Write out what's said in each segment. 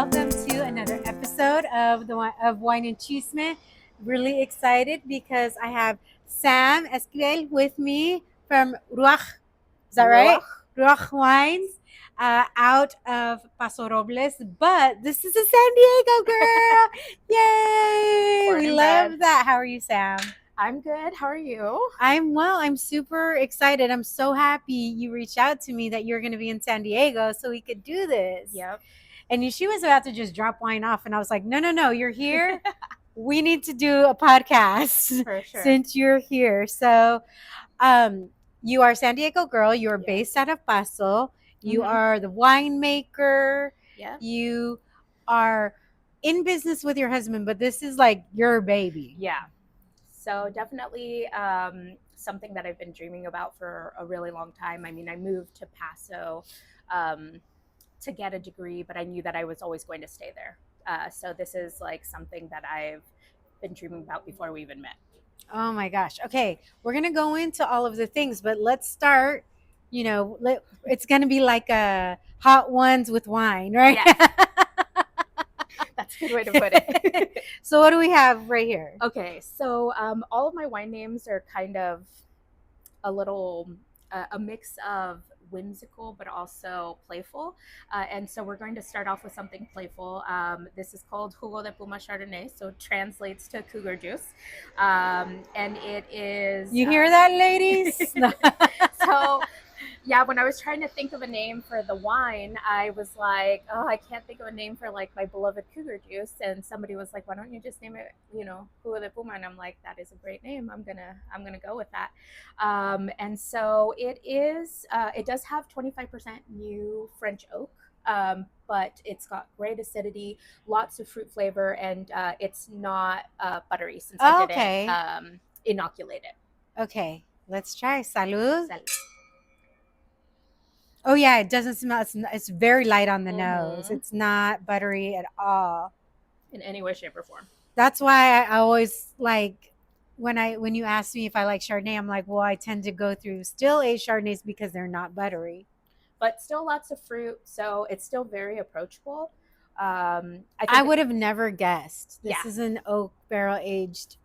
welcome to another episode of Wine and Chisme. Really excited because I have Sam Esquivel with me from Ruakh. Is that right? Ruakh Wines, out of Paso Robles. But this is a San Diego girl. Yay! Born We and love bred. that. How are you, Sam? I'm good. How are you? I'm well. I'm super excited. I'm so happy you reached out to me that you're going to be in San Diego so we could do this. Yep. And she was about to just drop wine off, and I was like, no, you're here. We need to do a podcast For sure. since you're here. So, you are a San Diego girl. You're Yes. based out of Paso. You Mhm. are the winemaker. Yeah. You are in business with your husband, but this is like your baby. Yeah. So definitely something that I've been dreaming about for a really long time. I mean, I moved to Paso to get a degree, but I knew that I was always going to stay there. So this is like something that I've been dreaming about before we even met. Oh my gosh. Okay, we're going to go into all of the things, but let's start, it's going to be like a hot ones with wine, right? Yes. That's a good way to put it. So what do we have right here? Okay, so all of my wine names are kind of a little a mix of whimsical but also playful, and so we're going to start off with something playful. This is called Jugo de Puma Chardonnay, so it translates to cougar juice, and it is. You hear that, ladies? So yeah, when I was trying to think of a name for the wine, I was like, oh, I can't think of a name for like my beloved cougar juice. And somebody was like, why don't you just name it, Jugo de Puma? And I'm like, that is a great name. I'm gonna go with that. And so it is. It does have 25% new French oak. But it's got great acidity, lots of fruit flavor, and it's not buttery since I didn't inoculate it. Okay, let's try. Salud. Salud. Oh yeah, it doesn't smell. It's very light on the nose. It's not buttery at all in any way, shape, or form. That's why I always like when you ask me if I like Chardonnay, I'm like, well, I tend to go through still aged Chardonnays because they're not buttery, but still lots of fruit, so it's still very approachable. I would have never guessed this is an oak barrel aged.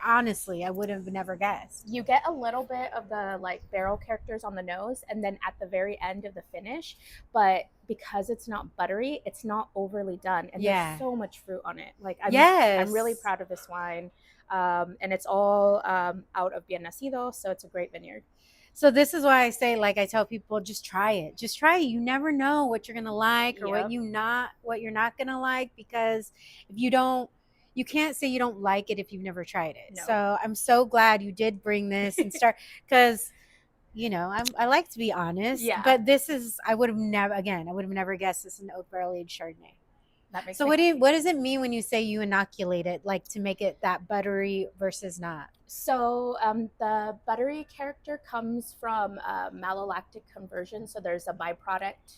Honestly, I would have never guessed. You get a little bit of the like barrel characters on the nose and then at the very end of the finish, but because it's not buttery, it's not overly done, and there's so much fruit on it. Like I'm really proud of this wine, and it's all out of Bien Nacido, so it's a great vineyard. So this is why I say, like, I tell people, just try it. Just try it. You never know what you're gonna like or what you're not gonna like, because if you don't, you can't say you don't like it if you've never tried it. No. So I'm so glad you did bring this and start, because I like to be honest. Yeah. But this is, I would have never guessed this is an oak barrel aged Chardonnay. That makes what does it mean when you say you inoculate it, like to make it that buttery versus not? So the buttery character comes from malolactic conversion. So there's a byproduct.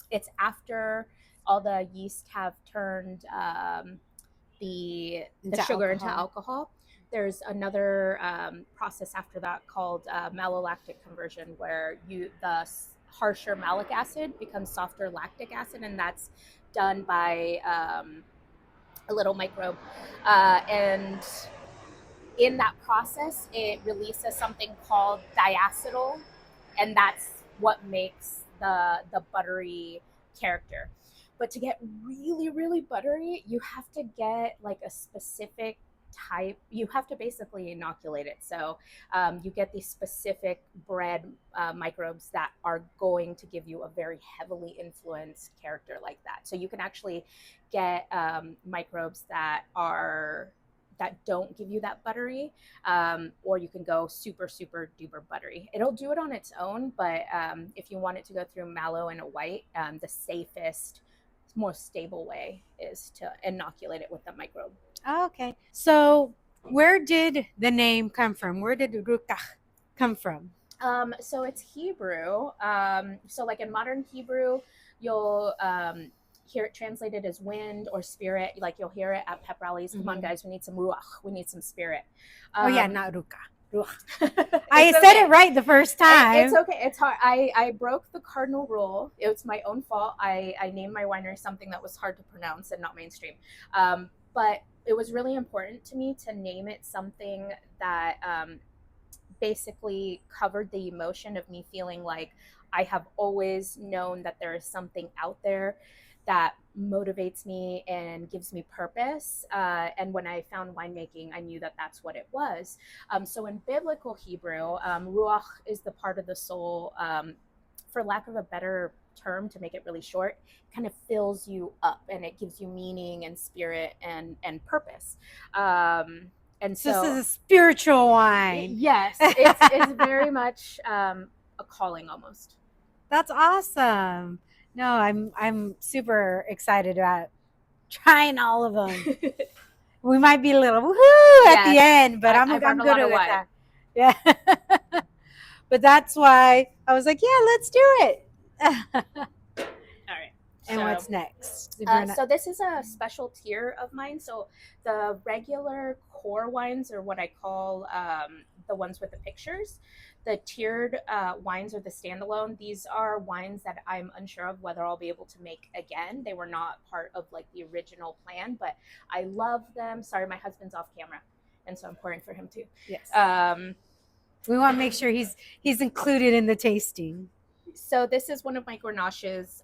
It's after all the yeast have turned the sugar into alcohol. There's another process after that called malolactic conversion, where the harsher malic acid becomes softer lactic acid, and that's done by a little microbe. And in that process, it releases something called diacetyl, and that's what makes the buttery character. But to get really, really buttery, you have to get like a specific type. You have to basically inoculate it. So you get these specific bread microbes that are going to give you a very heavily influenced character like that. So you can actually get microbes that don't give you that buttery, or you can go super, super duper buttery. It'll do it on its own, but if you want it to go through mallow and a white, the safest, more stable way is to inoculate it with the microbe. Oh, okay. So where did the name come from? Where did Ruakh come from? So it's Hebrew. So like in modern Hebrew, you'll hear it translated as wind or spirit. Like you'll hear it at pep rallies. Come on, guys, we need some ruach. We need some spirit. Not Ruakh. I It's said okay. it right the first time. It's okay. It's hard. I broke the cardinal rule. It was my own fault. I named my winery something that was hard to pronounce and not mainstream. But it was really important to me to name it something that basically covered the emotion of me feeling like I have always known that there is something out there that motivates me and gives me purpose. And when I found winemaking, I knew that that's what it was. So in biblical Hebrew, Ruach is the part of the soul, for lack of a better term to make it really short, kind of fills you up and it gives you meaning and spirit and purpose. And So this is so a spiritual wine. yes, it's very much a calling almost. That's awesome. No, I'm super excited about trying all of them. We might be a little woohoo at the end, but I I'm brought a good lot of with wine. that. Yeah. But that's why I was like, yeah, let's do it. All right. And what's next? So this is a special tier of mine. So the regular core wines are what I call the ones with the pictures. The tiered wines are the standalone. These are wines that I'm unsure of whether I'll be able to make again. They were not part of like the original plan, but I love them. Sorry, my husband's off camera, and so I'm pouring for him too. Yes. We want to make sure he's included in the tasting. So this is one of my Grenaches.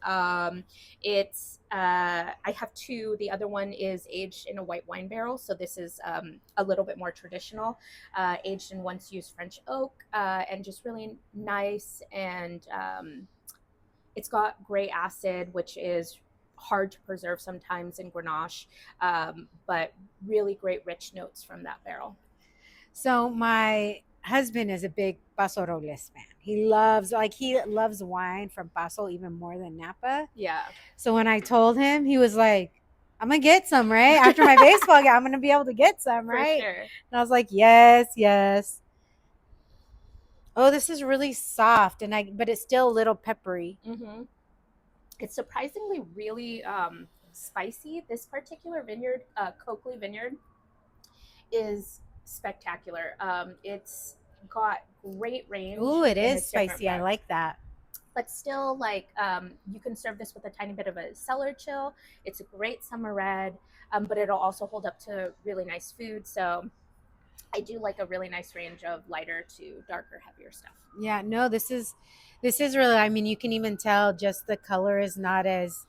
It's I have two. The other one is aged in a white wine barrel. So this is a little bit more traditional, aged in once used French oak, and just really nice. And it's got gray acid, which is hard to preserve sometimes in Grenache, but really great rich notes from that barrel. So my husband is a big Paso Robles fan. He loves wine from Paso even more than Napa. Yeah. So when I told him, he was like, I'm gonna get some, right? After my baseball game, I'm gonna be able to get some, right? For sure. And I was like, yes, yes. Oh, this is really soft, but it's still a little peppery. Mm-hmm. It's surprisingly really spicy. This particular vineyard, Coakley Vineyard, is spectacular. It's got great range. Ooh, it is spicy. I like that. But still, like, you can serve this with a tiny bit of a cellar chill. It's a great summer red, but it'll also hold up to really nice food. So I do like a really nice range of lighter to darker, heavier stuff. Yeah, no, this is really, I mean, you can even tell just the color is not as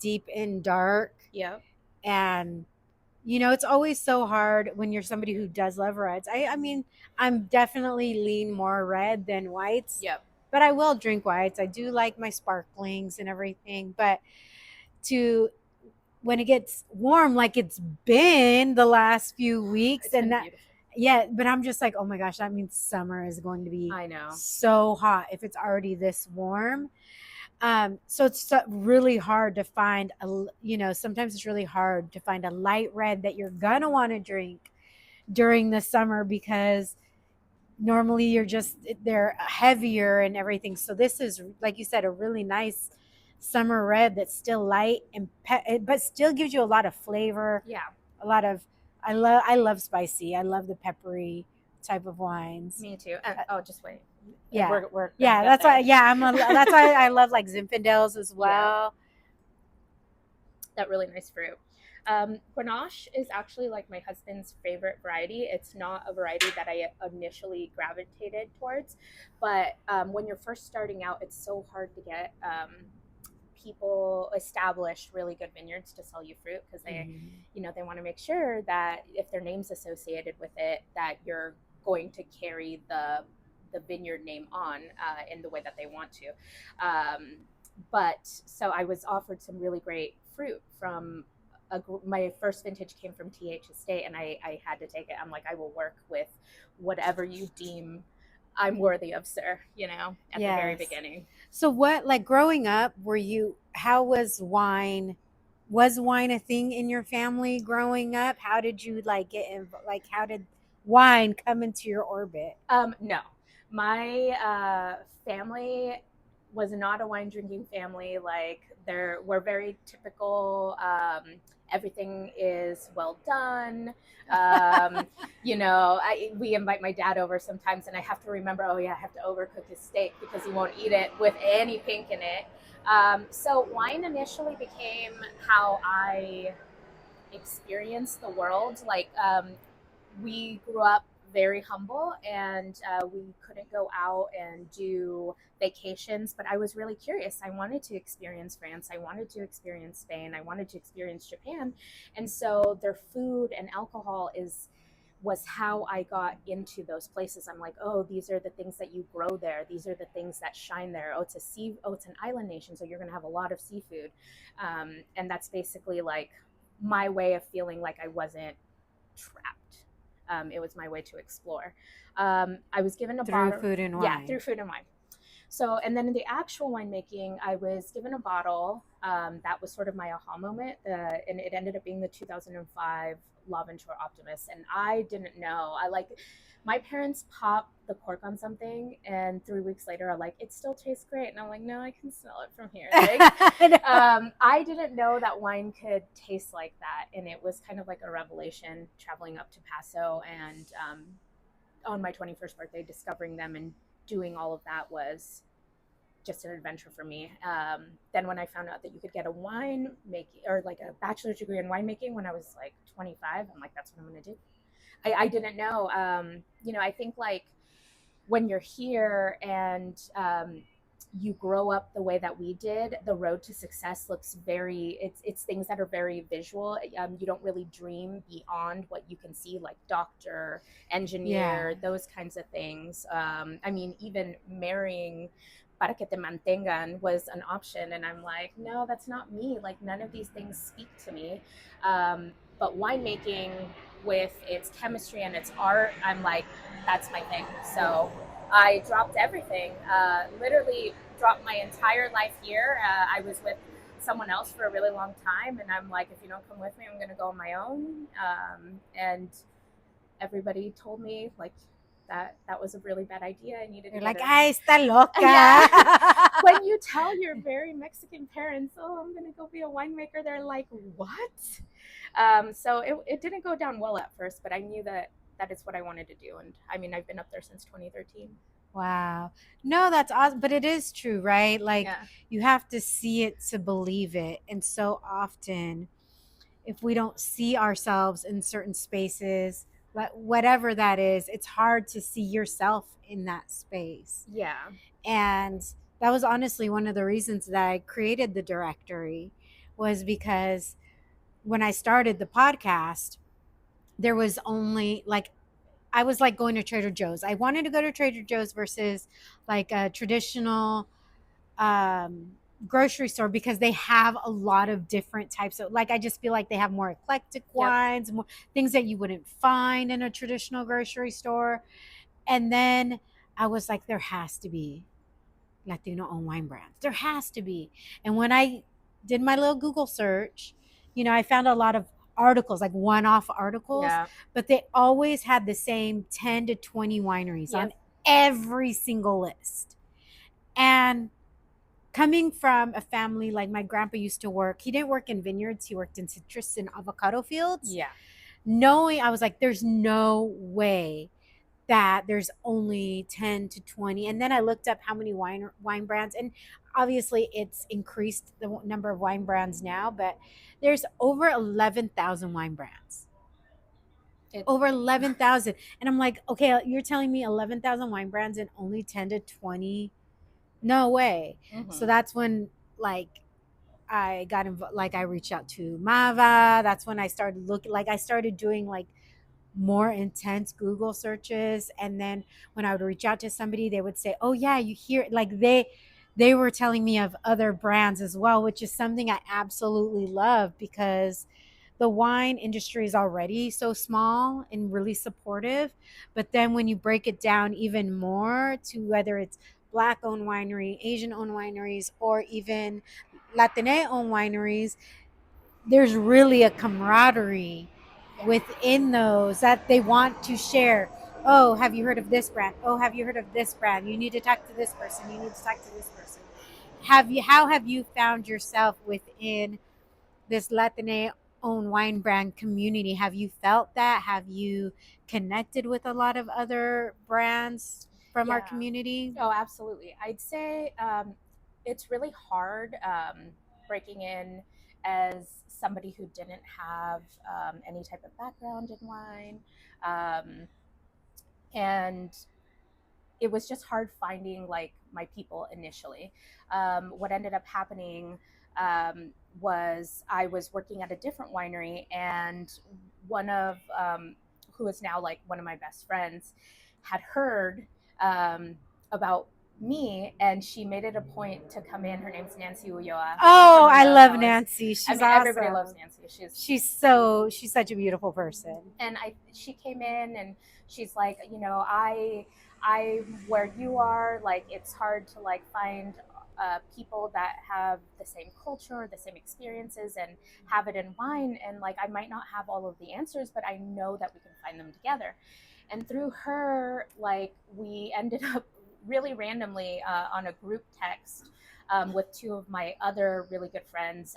deep and dark. Yeah. And it's always so hard when you're somebody who does love reds. I mean, I'm definitely lean more red than whites. Yep. But I will drink whites. I do like my sparklings and everything. But when it gets warm, like it's been the last few weeks, It's and been beautiful. Yeah, but I'm just like, oh my gosh, that means summer is going to be I know. so hot if it's already this warm. So it's really hard to find sometimes it's really hard to find a light red that you're gonna want to drink during the summer, because normally they're heavier and everything. So this is, like you said, a really nice summer red that's still light and but still gives you a lot of flavor. Yeah. A lot of I love spicy. I love the peppery type of wines. Me too. Just wait. Yeah, we're yeah. That's why. Yeah, that's why I love like Zinfandels as well. Yeah. That really nice fruit. Grenache is actually like my husband's favorite variety. It's not a variety that I initially gravitated towards, but when you're first starting out, it's so hard to get people established really good vineyards to sell you fruit, because they they want to make sure that if their name's associated with it, that you're going to carry the vineyard name on in the way that they want to. But so I was offered some really great fruit from my first vintage came from TH Estate, and I had to take it. I'm like, I will work with whatever you deem I'm worthy of, sir, at the very beginning. So what, like growing up, how was wine a thing in your family growing up? How did you how did wine come into your orbit? No, my family was not a wine drinking family. Like we're very typical. Everything is well done. We invite my dad over sometimes, and I have to remember, oh yeah, I have to overcook his steak because he won't eat it with any pink in it. So wine initially became how I experienced the world. We grew up very humble, and we couldn't go out and do vacations, but I was really curious. I wanted to experience France, I wanted to experience Spain, I wanted to experience Japan. And so their food and alcohol was how I got into those places. I'm like, oh, these are the things that you grow there. These are the things that shine there. It's an island nation, so you're going to have a lot of seafood. And that's basically like my way of feeling like I wasn't trapped. It was my way to explore. I was given a through bottle. food and wine. Yeah, through food and wine. So, and then in the actual winemaking, I was given a bottle. That was sort of my aha moment. And it ended up being the 2005 L'Aventure Optimist. And I didn't know. My parents pop the cork on something, and 3 weeks later are like, it still tastes great. And I'm like, no, I can smell it from here. I didn't know that wine could taste like that. And it was kind of like a revelation traveling up to Paso, and on my 21st birthday, discovering them and doing all of that was just an adventure for me. Then when I found out that you could get a wine making, or like a bachelor's degree in winemaking when I was like 25, I'm like, that's what I'm going to do. I didn't know. I think like when you're here and you grow up the way that we did, the road to success looks it's things that are very visual. You don't really dream beyond what you can see, like doctor, engineer, those kinds of things. Even marrying para que te mantengan was an option, and I'm like, no, that's not me. Like, none of these things speak to me. But winemaking, with its chemistry and its art, I'm like, that's my thing. So I dropped everything, literally dropped my entire life here. I was with someone else for a really long time, and I'm like, if you don't come with me, I'm going to go on my own. And everybody told me like that was a really bad idea. I needed to You're like, ay, está loca. Yeah. When you tell your very Mexican parents, oh, I'm going to go be a winemaker, they're like, what? So it didn't go down well at first, but I knew that is what I wanted to do. And I mean, I've been up there since 2013. Wow. No, that's awesome. But it is true, right? Like, you have to see it to believe it. And so often, if we don't see ourselves in certain spaces, whatever that is, it's hard to see yourself in that space. Yeah. And that was honestly one of the reasons that I created the directory, was because when I started the podcast, there was only like, I was like going to Trader Joe's. I wanted to go to Trader Joe's versus like a traditional grocery store, because they have a lot of different types of, like, I just feel like they have more eclectic wines, more things that you wouldn't find in a traditional grocery store. And then I was like, there has to be Latino owned wine brands. There has to be. And when I did my little Google search, I found a lot of articles, like one-off articles, but they always had the same 10 to 20 wineries on every single list. And coming from a family, like my grandpa used to work, he didn't work in vineyards, he worked in citrus and avocado fields. I was like, there's no way that there's only 10 to 20. And then I looked up how many wine brands, and obviously it's increased the number of wine brands now, but there's over 11,000 wine brands. Over 11,000. And I'm like, okay, you're telling me 11,000 wine brands and only 10 to 20? No way. So that's when I got involved, like I reached out to Mava. That's when I started looking, like I started doing like more intense Google searches. And then when I would reach out to somebody, they would say, oh yeah, you hear, like they were telling me of other brands as well, which is something I absolutely love, because the wine industry is already so small and really supportive. But then when you break it down even more to whether it's Black owned winery, Asian owned wineries, or even Latine owned wineries, there's really a camaraderie within those that they want to share Oh, have you heard of this brand? Oh, have you heard of this brand? You need to talk to this person. You need to talk to this person. How have you found yourself within this Latine owned wine brand community? Have you felt that? Have you connected with a lot of other brands from our Yeah. community? Oh, absolutely. I'd say it's really hard breaking in as somebody who didn't have any type of background in wine. Um, and it was just hard finding like my people initially. What ended up happening was I was working at a different winery, and one of who is now like one of my best friends had heard about me, and she made it a point to come in. Her name's Nancy Ulloa. Oh, I love Fellas. Nancy. I She's mean, everybody loves awesome. Nancy. She's such a beautiful person. And she came in and she's like, you know, I'm where you are. Like, it's hard to like find people that have the same culture, the same experiences, and have it in wine. And like, I might not have all of the answers, but I know that we can find them together. And through her, like, we ended up really randomly on a group text with two of my other really good friends,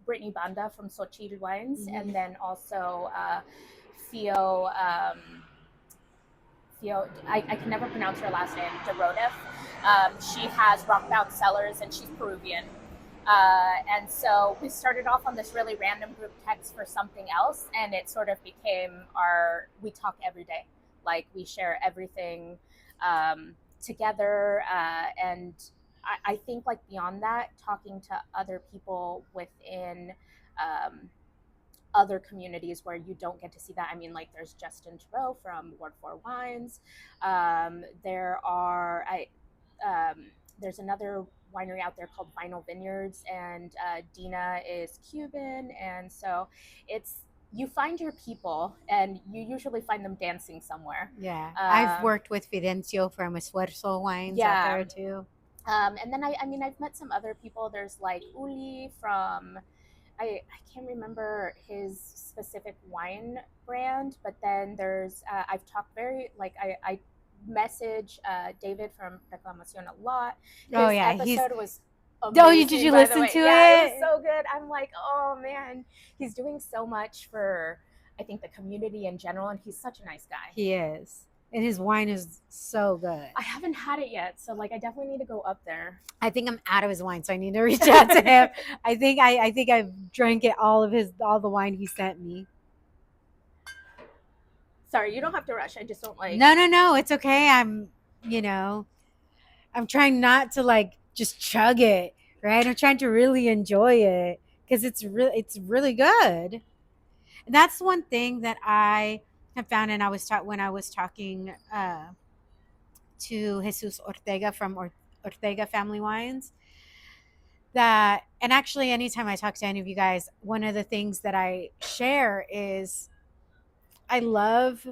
Brittany Banda from Ruakh Wines, and then also Theo. Theo, I can never pronounce her last name, Derodef. She has Rockbound Cellars, and she's Peruvian. And so we started off on this really random group text for something else, and it sort of became we talk every day. Like, we share everything together. And I think, like, beyond that, talking to other people within other communities where you don't get to see that. I mean, like, there's Justin Trudeau from Ward 4 Wines. There are, there's another winery out there called Vinyl Vineyards, and Dina is Cuban. And so it's, you find your people, and you usually find them dancing somewhere. Yeah. I've worked with Fidencio from Esfuerzo Wines out there too. And then I mean, I've met some other people. There's like Uli from, I can't remember his specific wine brand, but then there's I've talked very like I message David from Reclamacion a lot. His episode was amazing. Did you by the listen way. to Yeah, it? it was so good. I'm like, oh man, he's doing so much for, I think, the community in general, and he's such a nice guy. He is. And his wine is so good. I haven't had it yet, so like I definitely need to go up there. I think I'm out of his wine, so I need to reach out to him. I think I've drank it all the wine he sent me. Sorry, you don't have to rush. I just don't like. No, it's okay. I'm trying not to like just chug it, right? I'm trying to really enjoy it because it's really good. And that's one thing that I have found, and I was taught when I was talking to Jesus Ortega from Ortega Family Wines. That, and actually, anytime I talk to any of you guys, one of the things that I share is I love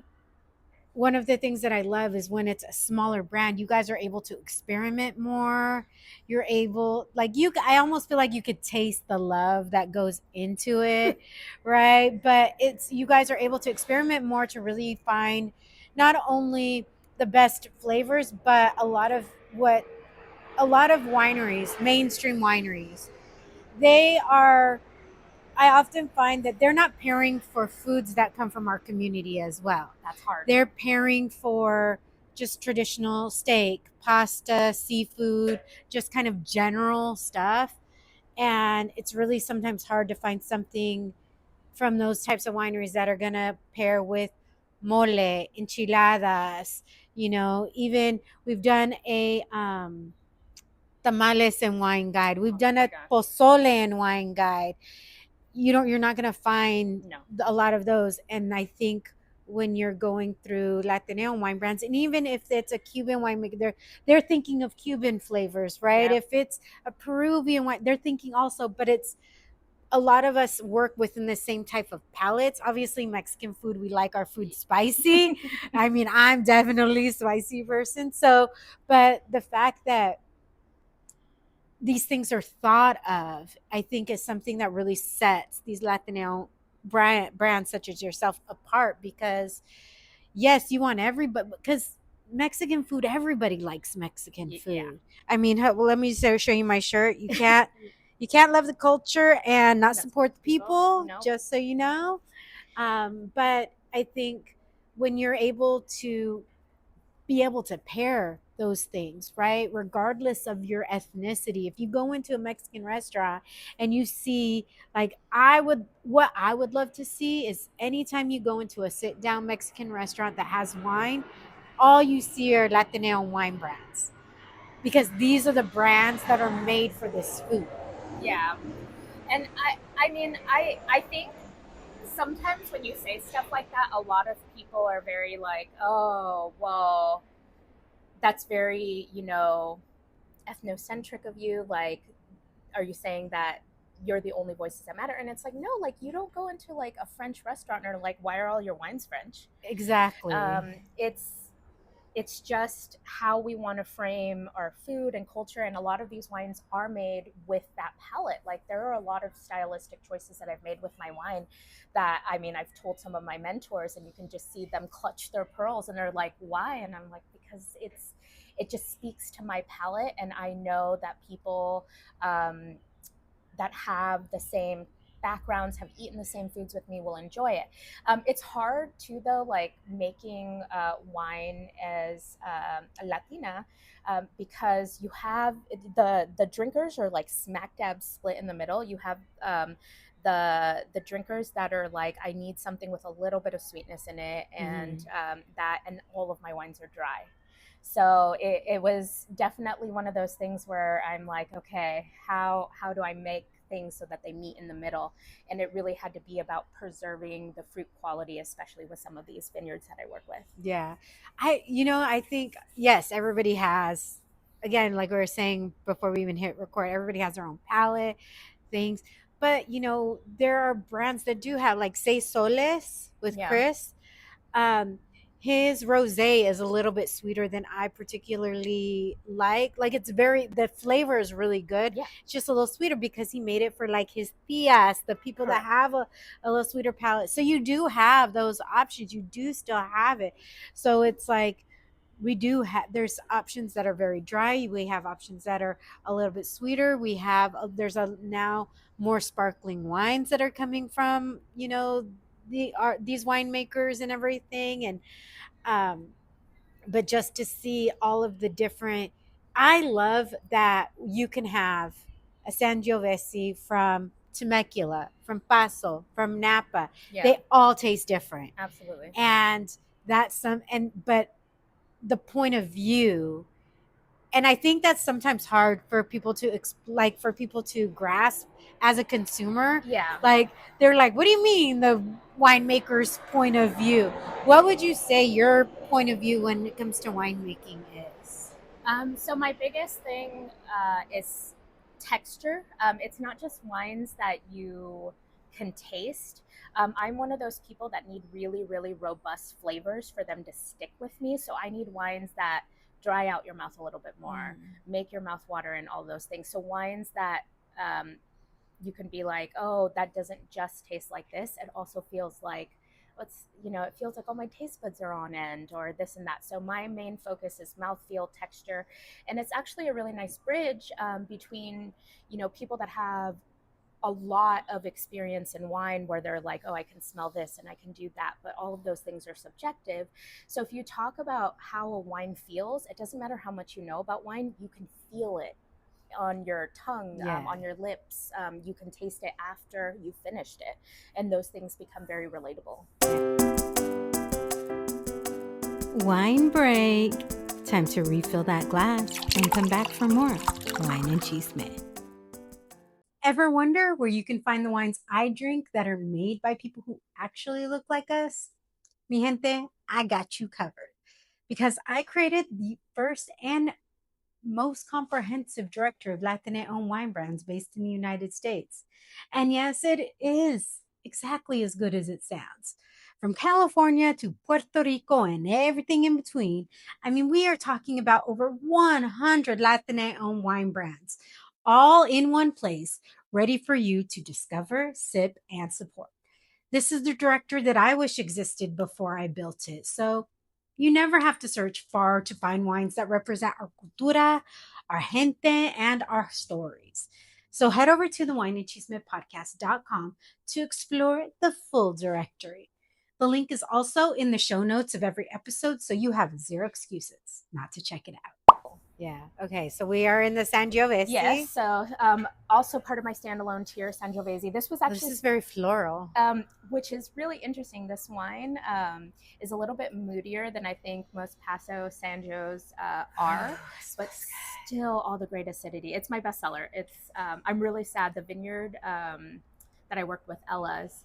one of the things that I love is when it's a smaller brand, you guys are able to experiment more. You're able, like, I almost feel like you could taste the love that goes into it, right? But you guys are able to experiment more to really find not only the best flavors, but a lot of wineries, mainstream wineries, they are, I often find that they're not pairing for foods that come from our community as well. That's hard. They're pairing for just traditional steak, pasta, seafood, just kind of general stuff. And it's really sometimes hard to find something from those types of wineries that are going to pair with mole, enchiladas, even we've done a tamales and wine guide. We've done a pozole and wine guide. You're not going to find a lot of those. And I think when you're going through Latino wine brands, and even if it's a Cuban winemaker, they're thinking of Cuban flavors, right? If it's a Peruvian wine, they're thinking also, but it's a lot of us work within the same type of palates. Obviously, Mexican food, we like our food spicy. I mean, I'm definitely a spicy person. So, but the fact that these things are thought of, I think, is something that really sets these Latino brands such as yourself apart, because yes, you want everybody, because Mexican food, everybody likes Mexican Yeah. food. I mean, well, let me show you my shirt. You can't love the culture and not Not support support the the people. people, No. just so you know. But I think when you're able to be able to pair those things, right? Regardless of your ethnicity. If you go into a Mexican restaurant and you see, like, what I would love to see is anytime you go into a sit down Mexican restaurant that has wine, all you see are Latino wine brands because these are the brands that are made for this food. Yeah. And I mean, I think sometimes when you say stuff like that, a lot of people are very like, oh, well, that's very, ethnocentric of you. Like, are you saying that you're the only voices that matter? And it's like, no, like, you don't go into like a French restaurant and are like, why are all your wines French? Exactly. It's just how we want to frame our food and culture, and a lot of these wines are made with that palette. Like, there are a lot of stylistic choices that I've made with my wine that, I mean, I've told some of my mentors, and you can just see them clutch their pearls and they're like, why? And I'm like, because it just speaks to my palate, and I know that people um, that have the same backgrounds, have eaten the same foods with me, will enjoy it. It's hard too, though, like making wine as a Latina, because you have the drinkers are like smack dab split in the middle. You have the drinkers that are like, I need something with a little bit of sweetness in it, and Mhm. and all of my wines are dry. So it was definitely one of those things where I'm like, okay, how do I make things so that they meet in the middle? And it really had to be about preserving the fruit quality, especially with some of these vineyards that I work with. Yeah. I think, yes, everybody has, again, like we were saying before we even hit record, everybody has their own palate, things. But, there are brands that do have, like, say, Soles with Yeah. Chris. Um, his rosé is a little bit sweeter than I particularly like. Like, the flavor is really good. Yeah. It's just a little sweeter because he made it for like his tias, the people that Correct. have a little sweeter palate. So you do have those options. You do still have it. So it's like we do have, there's options that are very dry. We have options that are a little bit sweeter. There's a now more sparkling wines that are coming from, these winemakers and everything. And um but just to see all of the different, I love that you can have a Sangiovese from Temecula, from Paso, from Napa. Yeah. They all taste different. Absolutely. And that's some and but the point of view, and I think that's sometimes hard for people to like for people to grasp as a consumer. Yeah. Like, they're like, what do you mean the winemaker's point of view? What would you say your point of view when it comes to winemaking is? So my biggest thing is texture. It's not just wines that you can taste. I'm one of those people that need really, really robust flavors for them to stick with me. So I need wines that dry out your mouth a little bit more, Mm. make your mouth water, and all those things. So wines that um, you can be like, oh, that doesn't just taste like this. It also feels like, it feels like all my taste buds are on end, or this and that. So my main focus is mouthfeel, texture, and it's actually a really nice bridge between, people that have a lot of experience in wine where they're like, oh, I can smell this and I can do that, but all of those things are subjective. So if you talk about how a wine feels, it doesn't matter how much you know about wine, you can feel it on your tongue, Yeah. on your lips. You can taste it after you finished it, and those things become very relatable. Wine break. Time to refill that glass and come back for more wine and chisme. Ever wonder where you can find the wines I drink that are made by people who actually look like us? Mi gente, I got you covered because I created the first and most comprehensive director of Latina owned wine brands based in the United States. And yes, it is exactly as good as it sounds. From California to Puerto Rico and everything in between, I mean, we are talking about over 100 Latina owned wine brands, all in one place, ready for you to discover, sip, and support. This is the directory that I wish existed before I built it. So you never have to search far to find wines that represent our cultura, our gente, and our stories. So head over to the wineandchismepodcast.com to explore the full directory. The link is also in the show notes of every episode, so you have zero excuses not to check it out. Yeah. Okay. So we are in the Sangiovese. Yes. So also part of my standalone tier, Sangiovese. This was actually This is very floral. Which is really interesting. This wine is a little bit moodier than I think most Paso Sangios are, but still all the great acidity. It's my bestseller. It's I'm really sad the vineyard that I worked with, Ella's,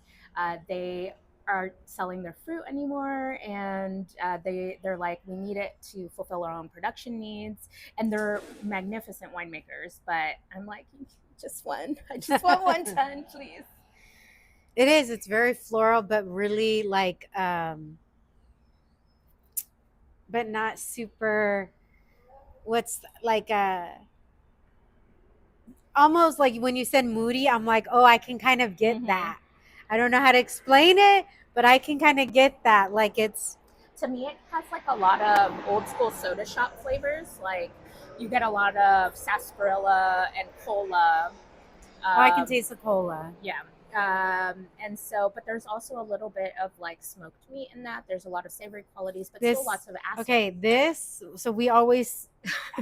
they aren't selling their fruit anymore, and they're like, we need it to fulfill our own production needs, and they're magnificent winemakers, but I'm like, just one. I just want 1 ton, please. It is. It's very floral, but really like, but not super. What's like almost like when you said moody, I'm like, oh, I can kind of get that. I don't know how to explain it, but I can kind of get that. Like it's, to me, it has like a lot of old school soda shop flavors. Like you get a lot of sarsaparilla and cola. I can taste the cola. Yeah. And so, but there's also a little bit of like smoked meat in that. There's a lot of savory qualities, but still lots of acid. Okay, so we always,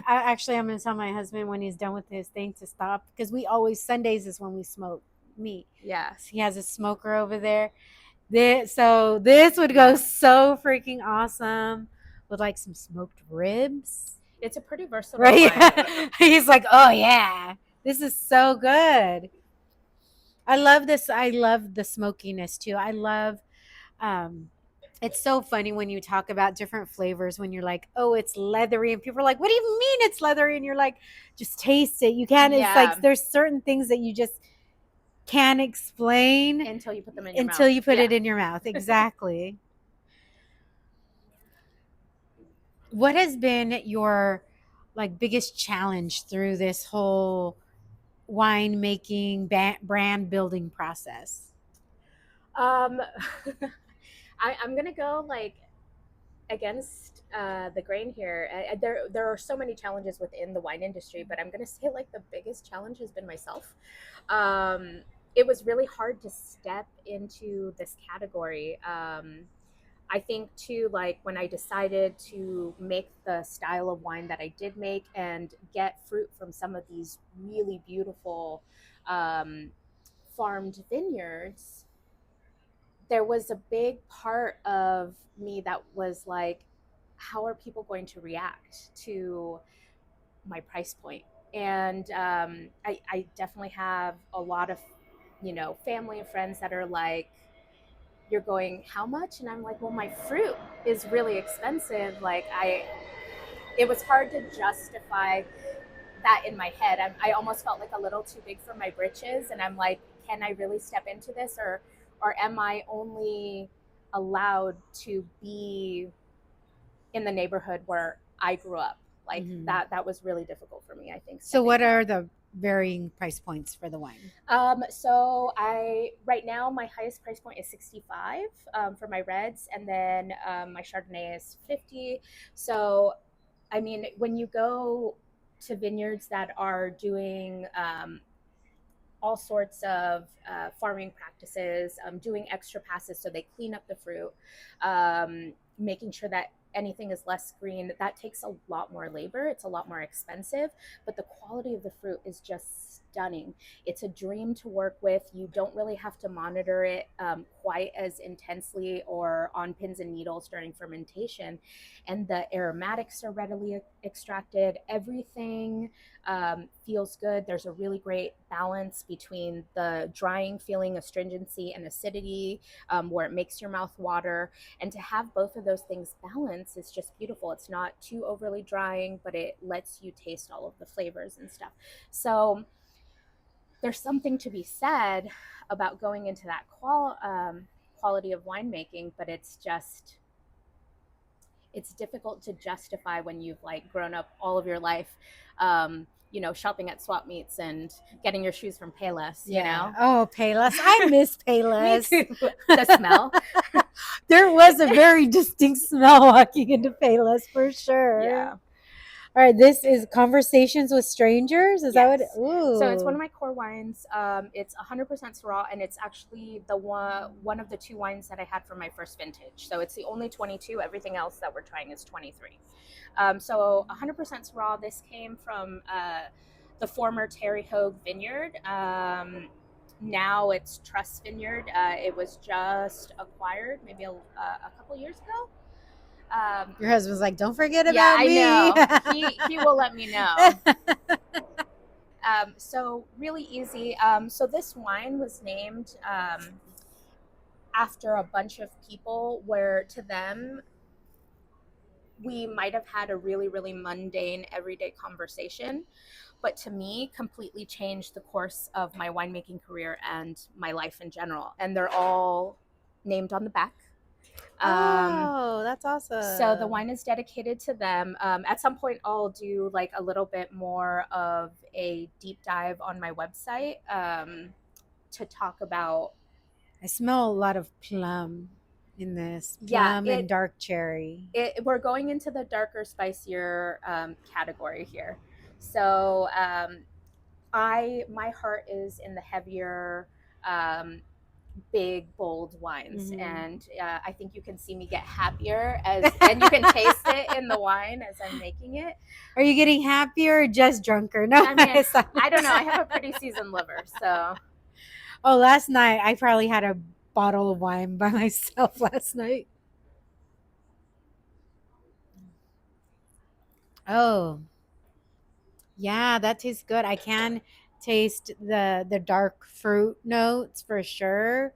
actually, I'm going to tell my husband when he's done with his thing to stop, because we always, Sundays is when we smoke meat. Yeah. So he has a smoker over there. So this would go so freaking awesome with like some smoked ribs. It's a pretty versatile right? Yeah. He's like, oh yeah, this is so good. I love this. I love the smokiness too. I love it's so funny when you talk about different flavors when you're like, oh, it's leathery, and people are like, what do you mean it's leathery? And you're like, just taste it. You can't. It's like there's certain things that you just can't explain until you put them in your mouth. You put it in your mouth. Exactly. What has been your like biggest challenge through this whole wine making brand building process? I'm gonna go like against the grain here. There are so many challenges within the wine industry, but I'm gonna say like the biggest challenge has been myself. It was really hard to step into this category. I think too, like when I decided to make the style of wine that I did make and get fruit from some of these really beautiful farmed vineyards, there was a big part of me that was like, how are people going to react to my price point? And I definitely have a lot of, family and friends that are like, you're going, how much? And I'm like, well, my fruit is really expensive. Like it was hard to justify that in my head. I almost felt like a little too big for my britches. And I'm like, can I really step into this? Or am I only allowed to be in the neighborhood where I grew up? Like that was really difficult for me, I think. So what are the varying price points for the wine? So right now my highest price point is 65 for my reds, and then my Chardonnay is 50. So I mean, when you go to vineyards that are doing all sorts of farming practices, doing extra passes so they clean up the fruit, making sure that anything is less green, that takes a lot more labor. It's a lot more expensive, but the quality of the fruit is just stunning. It's a dream to work with. You don't really have to monitor it quite as intensely or on pins and needles during fermentation. And the aromatics are readily extracted. Everything feels good. There's a really great balance between the drying feeling, astringency, and acidity, where it makes your mouth water. And to have both of those things balance is just beautiful. It's not too overly drying, but it lets you taste all of the flavors and stuff. So there's something to be said about going into that quality of winemaking, but it's it's difficult to justify when you've like grown up all of your life, you know, shopping at swap meets and getting your shoes from Payless, you know? Oh, Payless. I miss Me Payless. too. The smell. There was a very distinct smell walking into Payless for sure. Yeah. All right, this is Conversations with Strangers. Is that what? Yes. Ooh. So it's one of my core wines. It's 100% Syrah, and it's actually the one of the two wines that I had from my first vintage. So it's the only 22. Everything else that we're trying is 23. So 100% Syrah. This came from the former Terry Hogue vineyard. Now it's Trust Vineyard. It was just acquired maybe a couple years ago. Your husband's like, don't forget Yeah, about I me. know. He will let me know. So really easy. So this wine was named after a bunch of people where to them we might have had a really, really mundane everyday conversation, but to me completely changed the course of my winemaking career and my life in general. And they're all named on the back. Oh, that's awesome. So the wine is dedicated to them. At some point, I'll do like a little bit more of a deep dive on my website to talk about. I smell a lot of plum in this. Plum and dark cherry. We're going into the darker, spicier category here. So my heart is in the heavier, big, bold wines, and I think you can see me get happier and you can taste it in the wine as I'm making it. Are you getting happier or just drunker? No, I mean, I don't know. I have a pretty seasoned liver, so. Oh, last night I probably had a bottle of wine by myself last night. Oh, yeah, that tastes good. I can taste the dark fruit notes for sure.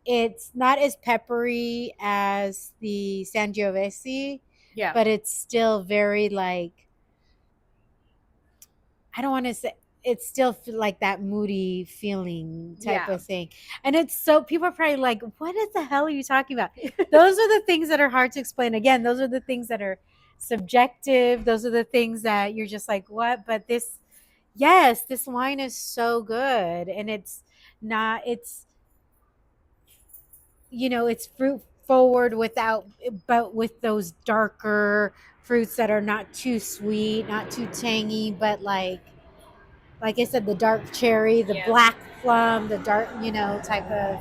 It's not as peppery as the Sangiovese, Yeah. but it's still very like, I don't want to say, it's still like that moody feeling type of thing. And it's so, people are probably like, what the hell are you talking about? Those are the things that are hard to explain. Again, those are the things that are subjective. Those are the things that you're just like, what? But this, yes, this wine is so good. And it's not, it's, you know, it's fruit forward without, but with those darker fruits that are not too sweet, not too tangy, but like I said, the dark cherry, the black plum, the dark, you know, type of.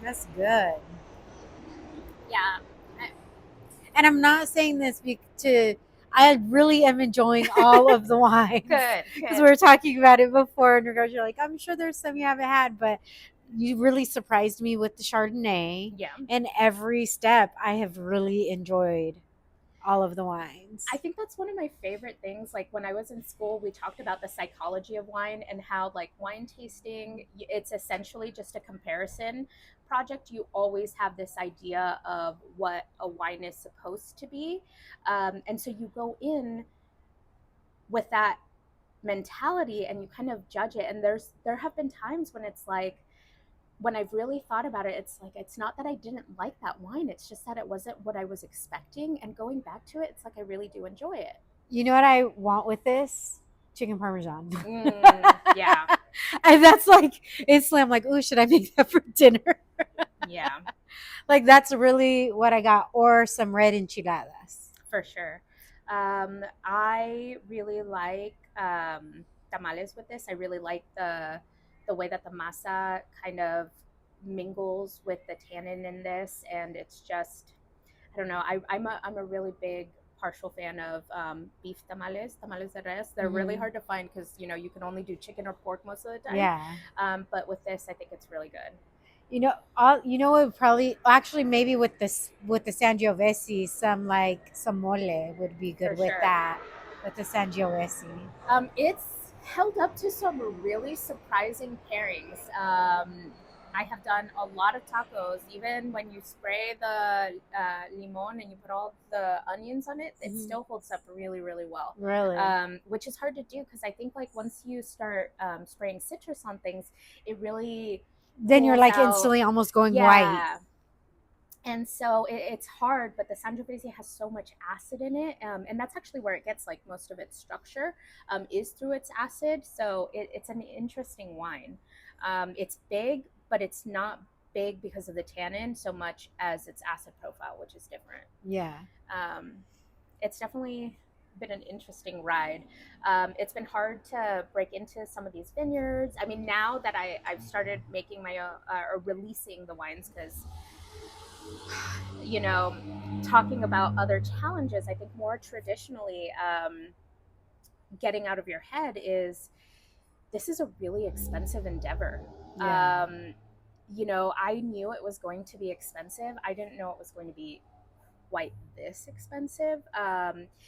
That's good. Yeah. And I'm not saying this to. I really am enjoying all of the wines. Good. Because we were talking about it before in regards, you're like, I'm sure there's some you haven't had, but you really surprised me with the Chardonnay. Yeah. And every step I have really enjoyed all of the wines. I think that's one of my favorite things. Like when I was in school, we talked about the psychology of wine and how like wine tasting, it's essentially just a comparison project. You always have this idea of what a wine is supposed to be. And so you go in with that mentality and you kind of judge it. And there have been times when it's like, when I've really thought about it, it's like, it's not that I didn't like that wine. It's just that it wasn't what I was expecting. And going back to it, it's like, I really do enjoy it. You know what I want with this? Chicken Parmesan. Yeah. And that's like, instantly I'm like, ooh, should I make that for dinner? Yeah. Like that's really what I got. Or some red enchiladas. For sure. I really like tamales with this. I really like the way that the masa kind of mingles with the tannin in this, and it's just, I don't know. I'm a really big partial fan of beef tamales de res. They're really hard to find because you know you can only do chicken or pork most of the time. Yeah. But with this, I think it's really good. You know what? Probably actually maybe with the Sangiovese, some mole would be good with that. With the Sangiovese. It's held up to some really surprising pairings. I have done a lot of tacos. Even when you spray the limon and you put all the onions on it, it still holds up really, really well. Really? Which is hard to do because I think like once you start spraying citrus on things, it really then you're like instantly almost going white. And so it's hard, but the Sangiovese has so much acid in it, and that's actually where it gets like most of its structure, is through its acid. So it's an interesting wine. It's big, but it's not big because of the tannin so much as its acid profile, which is different. Yeah. Um, it's definitely been an interesting ride. It's been hard to break into some of these vineyards. I mean, now that I've started making my own, or releasing the wines, because you know, talking about other challenges, I think more traditionally, getting out of your head is this is a really expensive endeavor. Yeah. I knew it was going to be expensive. I didn't know it was going to be quite this expensive.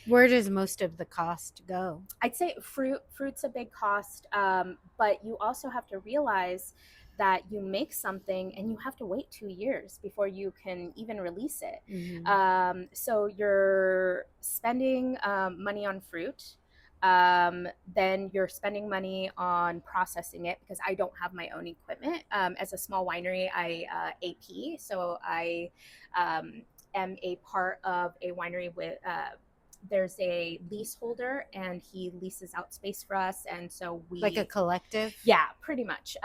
Where does most of the cost go? I'd say fruit's a big cost, but you also have to realize that you make something and you have to wait 2 years before you can even release it. So you're spending money on fruit. Then you're spending money on processing it because I don't have my own equipment. As a small winery, I AP, so I am a part of a winery with there's a leaseholder and he leases out space for us, and so we Like a collective? yeah, pretty much.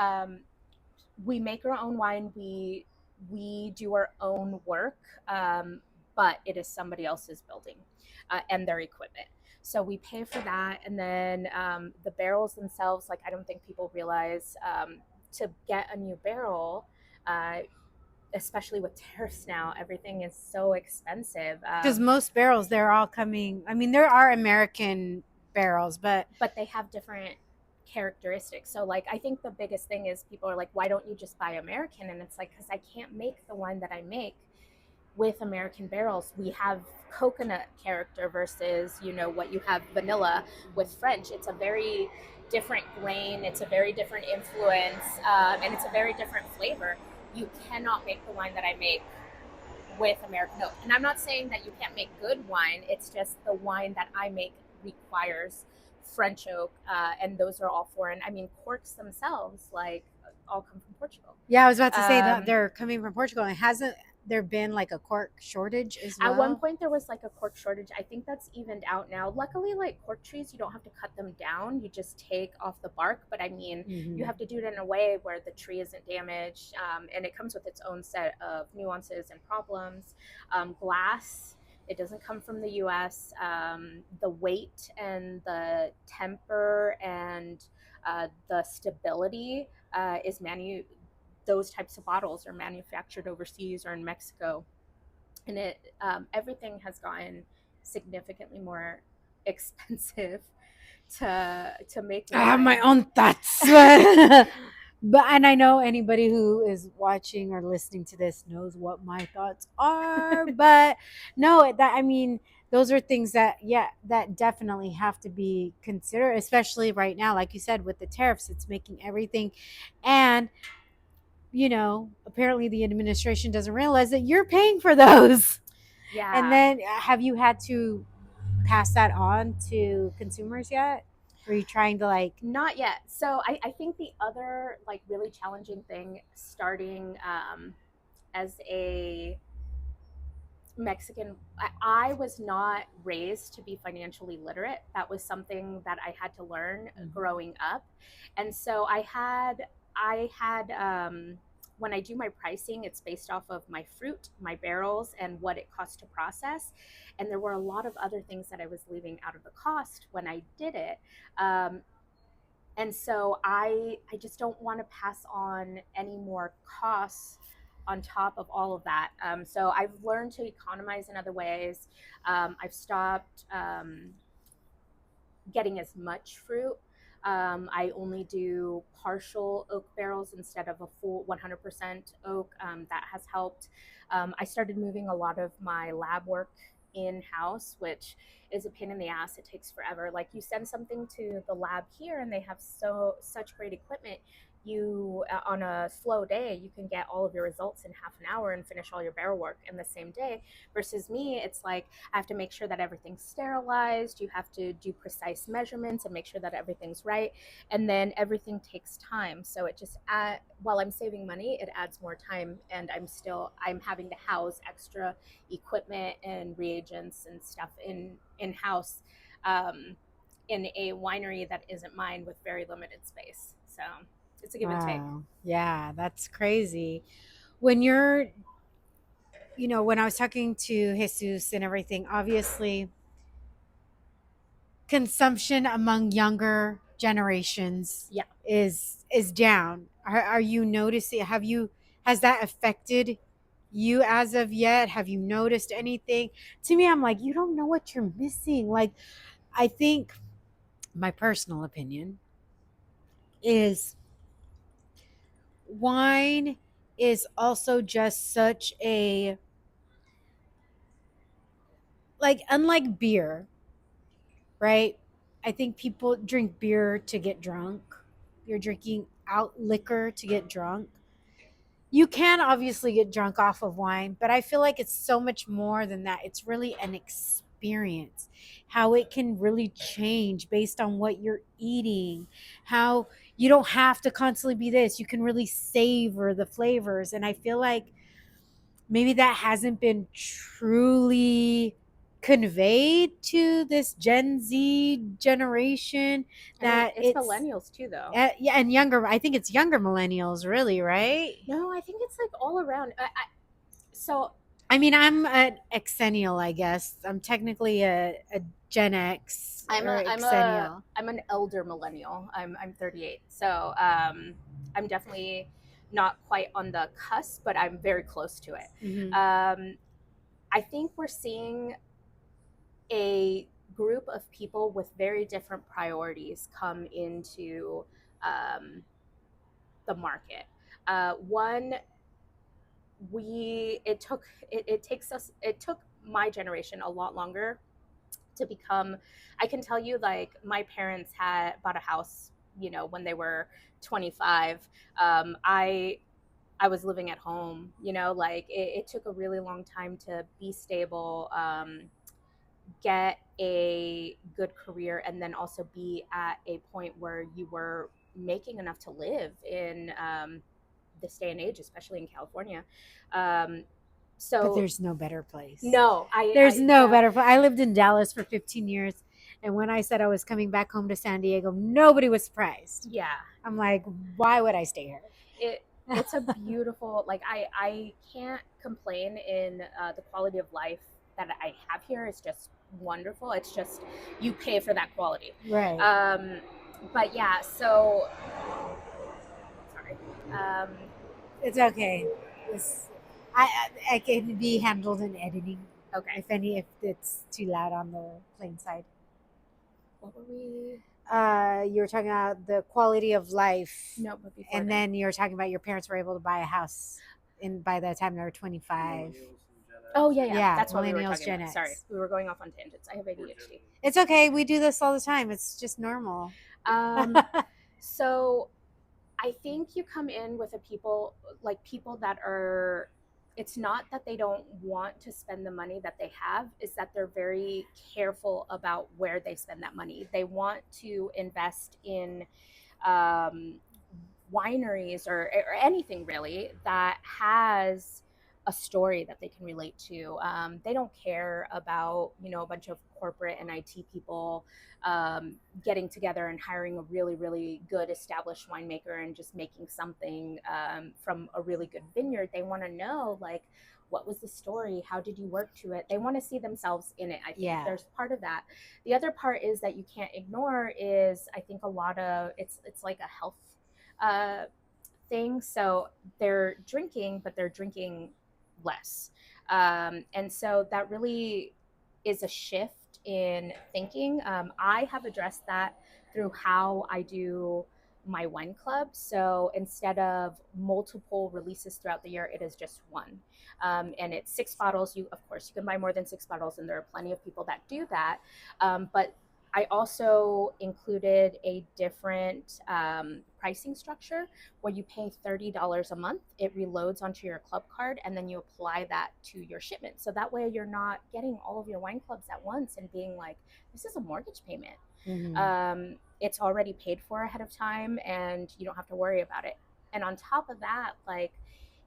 We make our own wine, we do our own work, but it is somebody else's building and their equipment, so we pay for that. And then the barrels themselves, like I don't think people realize, to get a new barrel, uh, especially with tariffs now, everything is so expensive. Because most barrels, they're all coming. I mean, there are American barrels, but But they have different characteristics. So like I think the biggest thing is people are like, why don't you just buy American? And it's like, because I can't make the wine that I make with American barrels. We have coconut character versus what you have vanilla with French. It's a very different grain, it's a very different influence, and it's a very different flavor. You cannot make the wine that I make with American oak. And I'm not saying that you can't make good wine. It's just the wine that I make requires French oak, and those are all foreign. I mean, corks themselves, like, all come from Portugal. yeah, I was about to say that they're coming from Portugal. And hasn't there been like a cork shortage as well? At one point, there was like a cork shortage. I think that's evened out now. Luckily, like cork trees, you don't have to cut them down. You just take off the bark. But I mean, you have to do it in a way where the tree isn't damaged, and it comes with its own set of nuances and problems. Glass, it doesn't come from the US. The weight and the temper and the stability those types of bottles are manufactured overseas or in Mexico, and everything has gotten significantly more expensive to make I have my wine. own thoughts. But and I know anybody who is watching or listening to this knows what my thoughts are. But no, that I mean, those are things that that definitely have to be considered, especially right now. Like you said, with the tariffs, it's making everything. And apparently the administration doesn't realize that you're paying for those. And Yeah. then have you had to pass that on to consumers yet? Are you trying to like Not yet. So I think the other like really challenging thing starting as a Mexican, I was not raised to be financially literate. That was something that I had to learn growing up. And so I had when I do my pricing, it's based off of my fruit, my barrels, and what it costs to process. And there were a lot of other things that I was leaving out of the cost when I did it. And so I just don't want to pass on any more costs on top of all of that. So I've learned to economize in other ways. I've stopped getting as much fruit. I only do partial oak barrels instead of a full 100% oak. That has helped. I started moving a lot of my lab work in house, which is a pain in the ass. It takes forever. Like you send something to the lab here, and they have such great equipment. you on a slow day you can get all of your results in half an hour and finish all your barrel work in the same day. Versus me, it's like I have to make sure that everything's sterilized, you have to do precise measurements and make sure that everything's right, and then everything takes time. So it just while I'm saving money, it adds more time, and I'm having to house extra equipment and reagents and stuff in house, in a winery that isn't mine with very limited space. So it's a give and take. Wow. Yeah, that's crazy. When you're, when I was talking to Jesus and everything, obviously consumption among younger generations Yeah. is down. Are you noticing, has that affected you as of yet? Have you noticed anything? To me, I'm like, you don't know what you're missing. Like, I think my personal opinion is wine is also just such a, like, unlike beer, right? I think people drink beer to get drunk. You're drinking out liquor to get drunk. You can obviously get drunk off of wine, but I feel like it's so much more than that. It's really an experience, how it can really change based on what you're eating, how you don't have to constantly be this. You can really savor the flavors. And I feel like maybe that hasn't been truly conveyed to this Gen Z generation, I mean, that it's it's millennials too, though. yeah, and younger. I think it's younger millennials, really, right? No, I think it's like all around. So I mean, I'm an Xennial, I guess. I'm technically a Gen X or Xennial. I'm an elder millennial. I'm 38. So I'm definitely not quite on the cusp, but I'm very close to it. Hmm. I think we're seeing a group of people with very different priorities come into um, the market. One, we it takes us it took my generation a lot longer to become. I can tell you, like, my parents had bought a house, when they were 25. I was living at home, like it took a really long time to be stable, get a good career, and then also be at a point where you were making enough to live in this day and age, especially in California. Um, But so there's no better place. no, There's no yeah, better place. I lived in Dallas for 15 years. And when I said I was coming back home to San Diego, nobody was surprised. yeah. I'm like, why would I stay here? It it's a beautiful, like, I can't complain in the quality of life that I have here is just wonderful. It's just you pay for that quality. Right. But yeah, so sorry. It's okay. This, I can be handled in editing. Okay. If it's too loud on the plain side. What were we? You were talking about the quality of life. No, but before And that. then you were talking about your parents were able to buy a house in by the time they were 25. Oh yeah, yeah. Yeah, That's what we were millennials, talking Gen about. X. Sorry, we were going off on tangents. I have ADHD. It's okay. We do this all the time. It's just normal. So I think you come in with people that are, it's not that they don't want to spend the money that they have, is that they're very careful about where they spend that money. They want to invest in um, wineries or anything really that has a story that they can relate to. They don't care about, a bunch of corporate and IT people getting together and hiring a really, really good established winemaker and just making something from a really good vineyard. They want to know, like, what was the story? How did you work to it? They want to see themselves in it. I think there's part of that. The other part is that you can't ignore is, I think, a lot of it's like a health uh, thing. So they're drinking, but they're drinking less. And so that really is a shift in thinking. I have addressed that through how I do my wine club. So instead of multiple releases throughout the year, it is just one. And it's 6 bottles. Of course, you can buy more than 6 bottles, and there are plenty of people that do that. But I also included a different pricing structure where you pay $30 a month. It reloads onto your club card, and then you apply that to your shipment. So that way you're not getting all of your wine clubs at once and being like, this is a mortgage payment. It's already paid for ahead of time, and you don't have to worry about it. And on top of that, like,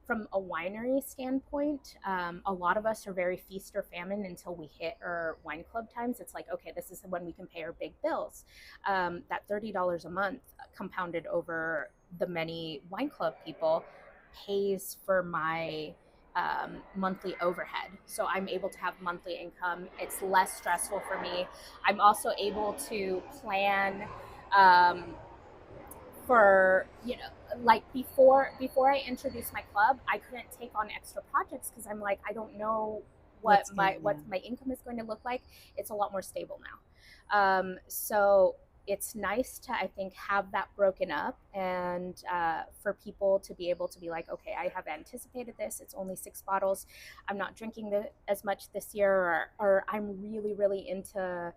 from a winery standpoint, a lot of us are very feast or famine until we hit our wine club times. It's like, okay, this is when we can pay our big bills. That $30 a month compounded over the many wine club people pays for my monthly overhead. So I'm able to have monthly income. It's less stressful for me. I'm also able to plan um, for, like, before I introduced my club, I couldn't take on extra projects because I'm like, I don't know what my income is going to look like. It's a lot more stable now. So it's nice to, I think, have that broken up, and for people to be able to be like, okay, I have anticipated this. It's only 6 bottles. I'm not drinking as much this year, or I'm really, really into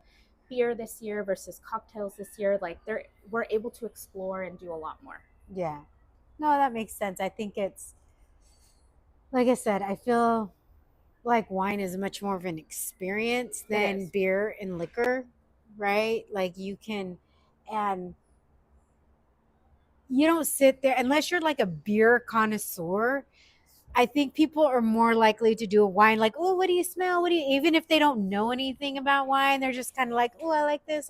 beer this year versus cocktails this year. Like, we're able to explore and do a lot more. Yeah. No, that makes sense. I think it's, like I said, I feel like wine is much more of an experience It than is. beer and liquor, right? Like you can, and you don't sit there unless you're like a beer connoisseur. I think people are more likely to do a wine like, oh, what do you smell? What do you, even if they don't know anything about wine, they're just kind of like, oh, I like this,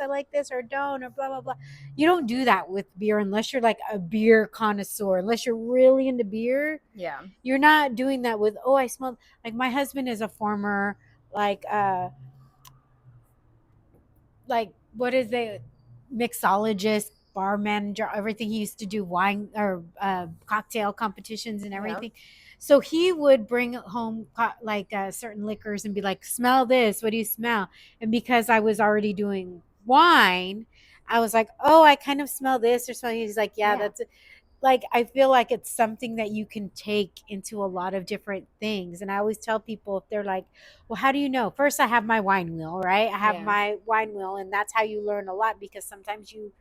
or don't, or blah, blah, blah. You don't do that with beer unless you're like a beer connoisseur, unless you're really into beer. Yeah. You're not doing that with, oh, I smell, like my husband is a former, like, like what is it, mixologist, bar manager, everything. He used to do wine or cocktail competitions and Yeah. everything. So he would bring home like certain liquors and be like, smell this, what do you smell? And because I was already doing wine, I was like, oh, I kind of smell this or something. He's like, yeah, Yeah. that's, like, I feel like it's something that you can take into a lot of different things. And I always tell people, if they're like, well, how do you know? First, I have my wine wheel, right? I have Yeah. my wine wheel, and that's how you learn a lot, because sometimes you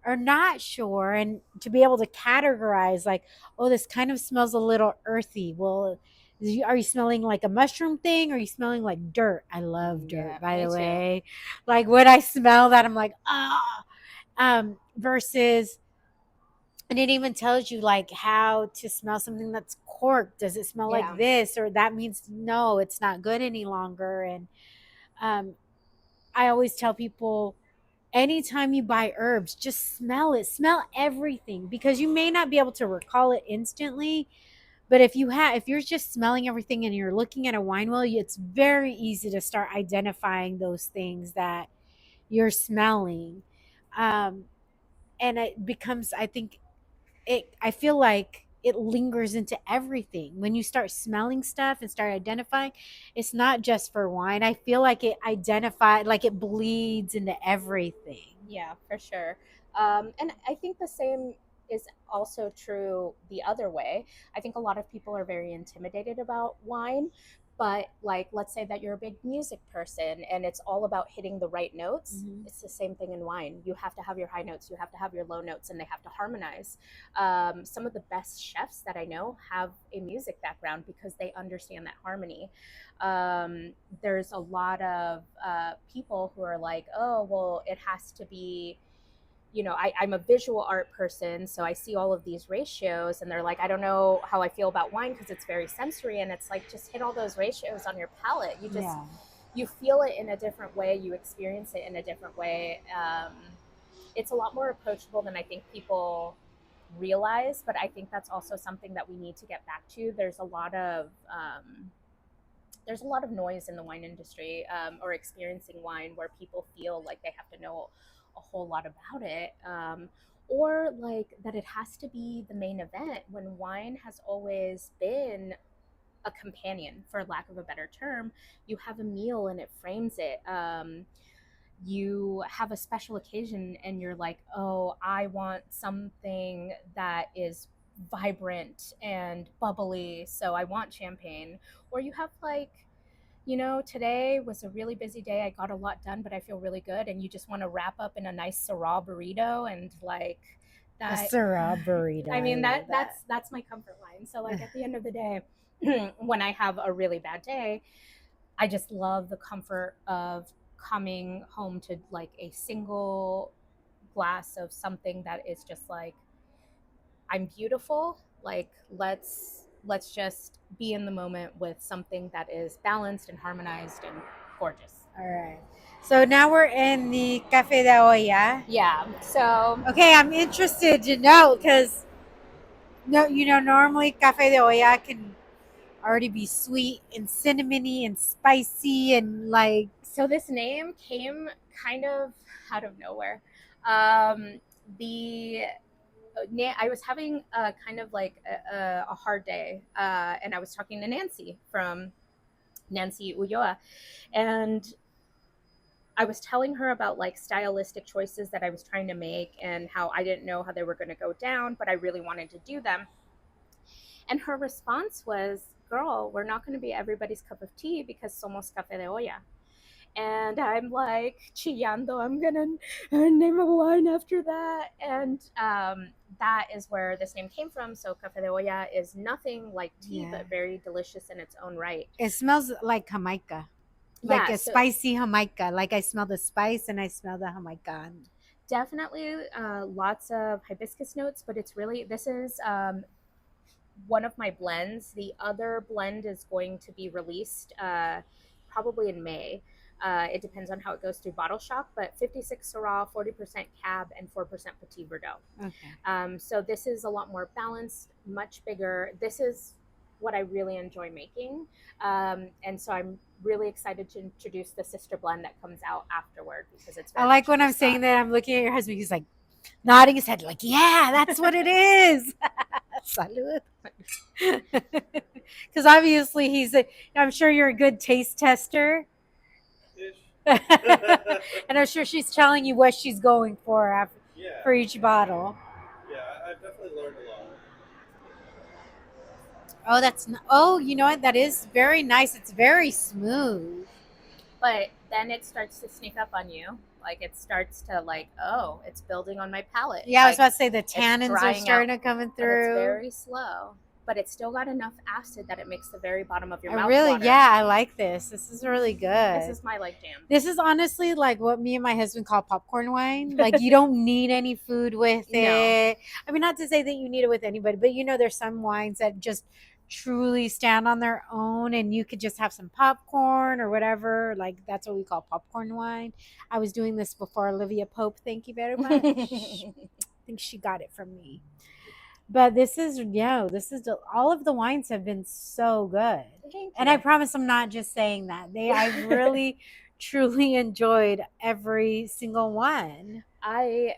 are not sure. And to be able to categorize, like, oh, this kind of smells a little earthy. Well, are you smelling like a mushroom thing? Or are you smelling like dirt? I love Yeah, dirt, by me the too. way. Like when I smell that, I'm like, ah. Versus, and it even tells you like how to smell something that's corked. Does it smell like Yeah. this? Or that means no, it's not good any longer. And um, I always tell people, anytime you buy herbs, just smell it. Smell everything, because you may not be able to recall it instantly. But if you're just smelling everything and you're looking at a wine well, it's very easy to start identifying those things that you're smelling. Um, and it becomes, I think, I feel like it lingers into everything. When you start smelling stuff and start identifying, it's not just for wine. I feel like it bleeds into everything. Yeah, for sure. And I think the same is also true the other way. I think a lot of people are very intimidated about wine, but, like, let's say that you're a big music person and it's all about hitting the right notes. Mm-hmm. It's the same thing in wine. You have to have your high notes, you have to have your low notes, and they have to harmonize. Some of the best chefs that I know have a music background because they understand that harmony. There's a lot of people who are like, oh, well, it has to be, I'm a visual art person, so I see all of these ratios, and they're like, I don't know how I feel about wine because it's very sensory. And it's like, just hit all those ratios on your palate. Yeah. You feel it in a different way, you experience it in a different way. It's a lot more approachable than I think people realize, but I think that's also something that we need to get back to. There's a lot of noise in the wine industry, or experiencing wine, where people feel like they have to know a whole lot about it, or like that it has to be the main event, when wine has always been a companion, for lack of a better term. You have a meal and it frames it. You have a special occasion and you're like, oh, I want something that is vibrant and bubbly, so I want champagne. Or you have, like, today was a really busy day. I got a lot done, but I feel really good. And you just want to wrap up in a nice Syrah burrito and, like, A Syrah burrito. I mean, that's my comfort wine. So like at the end of the day, when I have a really bad day, I just love the comfort of coming home to like a single glass of something that is just like, I'm beautiful. Like let's just be in the moment with something that is balanced and harmonized and gorgeous. All right. So now we're in the Café de Olla. Yeah. So okay, I'm interested to know because no, normally Café de Olla can already be sweet and cinnamony and spicy and like. So this name came kind of out of nowhere. Um, the I was having a kind of like a hard day, and I was talking to Nancy Ulloa, and I was telling her about like stylistic choices that I was trying to make and how I didn't know how they were going to go down, but I really wanted to do them. And her response was, "Girl, we're not going to be everybody's cup of tea because somos café de olla." And I'm like chillando, I'm gonna name a wine after that. And that is where this name came from. So café de olla is nothing like tea, but very delicious in its own right. It smells like Jamaica, like a spicy Jamaica. Like I smell the spice and I smell the Jamaica. Definitely lots of hibiscus notes, but this is one of my blends. The other blend is going to be released probably in May. It depends on how it goes through bottle shop, but 56 Syrah, 40% Cab, and 4% Petit Verdot. Okay. So this is a lot more balanced, much bigger. This is what I really enjoy making. And so I'm really excited to introduce the sister blend that comes out afterward because it's very I like when I'm saying that, I'm looking at your husband. He's like nodding his head like, yeah, that's what it is. Salud. Because obviously I'm sure you're a good taste tester. And I'm sure she's telling you what she's going for for each bottle. Yeah, I've definitely learned a lot. Oh, you know what? That is very nice. It's very smooth. But then it starts to sneak up on you. Like it starts to like, oh, it's building on my palate. Yeah, like, I was about to say the tannins are starting to come through. But it's very slow. But it's still got enough acid that it makes the very bottom of your mouth really water. Yeah, I like this. This is really good. This is my like jam. This is honestly like what me and my husband call popcorn wine. Like you don't need any food with it. I mean, not to say that you need it with anybody, but there's some wines that just truly stand on their own and you could just have some popcorn or whatever. Like that's what we call popcorn wine. I was doing this before Olivia Pope. Thank you very much. I think she got it from me. But this is all of the wines have been so good. And I promise I'm not just saying that. I really truly enjoyed every single one. I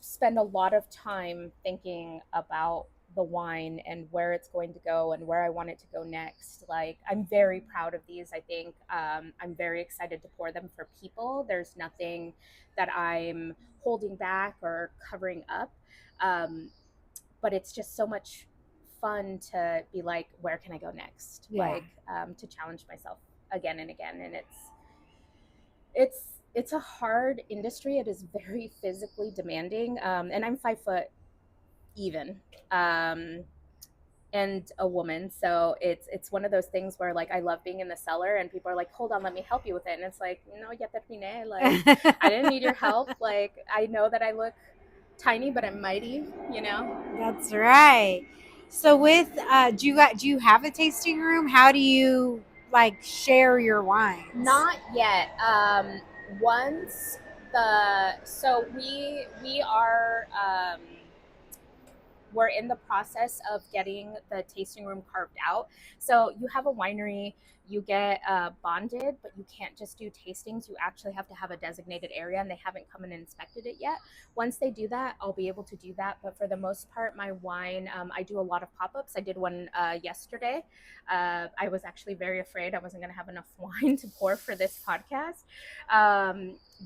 spend a lot of time thinking about the wine and where it's going to go and where I want it to go next. Like I'm very proud of these. I think I'm very excited to pour them for people. There's nothing that I'm holding back or covering up. But it's just so much fun to be like, where can I go next? Like to challenge myself again and again. And it's a hard industry. It is very physically demanding. And I'm 5 foot even. And a woman, so it's one of those things where like I love being in the cellar and people are like, hold on, let me help you with it, and it's like, no, ya terminé. Like I didn't need your help. Like I know that I look tiny, but I'm mighty. That's right. So with do you have a tasting room? How do you like share your wines? Not yet. Once we are we're in the process of getting the tasting room carved out. So you have a winery, you get bonded, but you can't just do tastings. You actually have to have a designated area, and they haven't come and inspected it yet. Once they do that, I'll be able to do that. But for the most part, my wine, I do a lot of pop-ups. I did one yesterday. I was actually very afraid I wasn't going to have enough wine to pour for this podcast.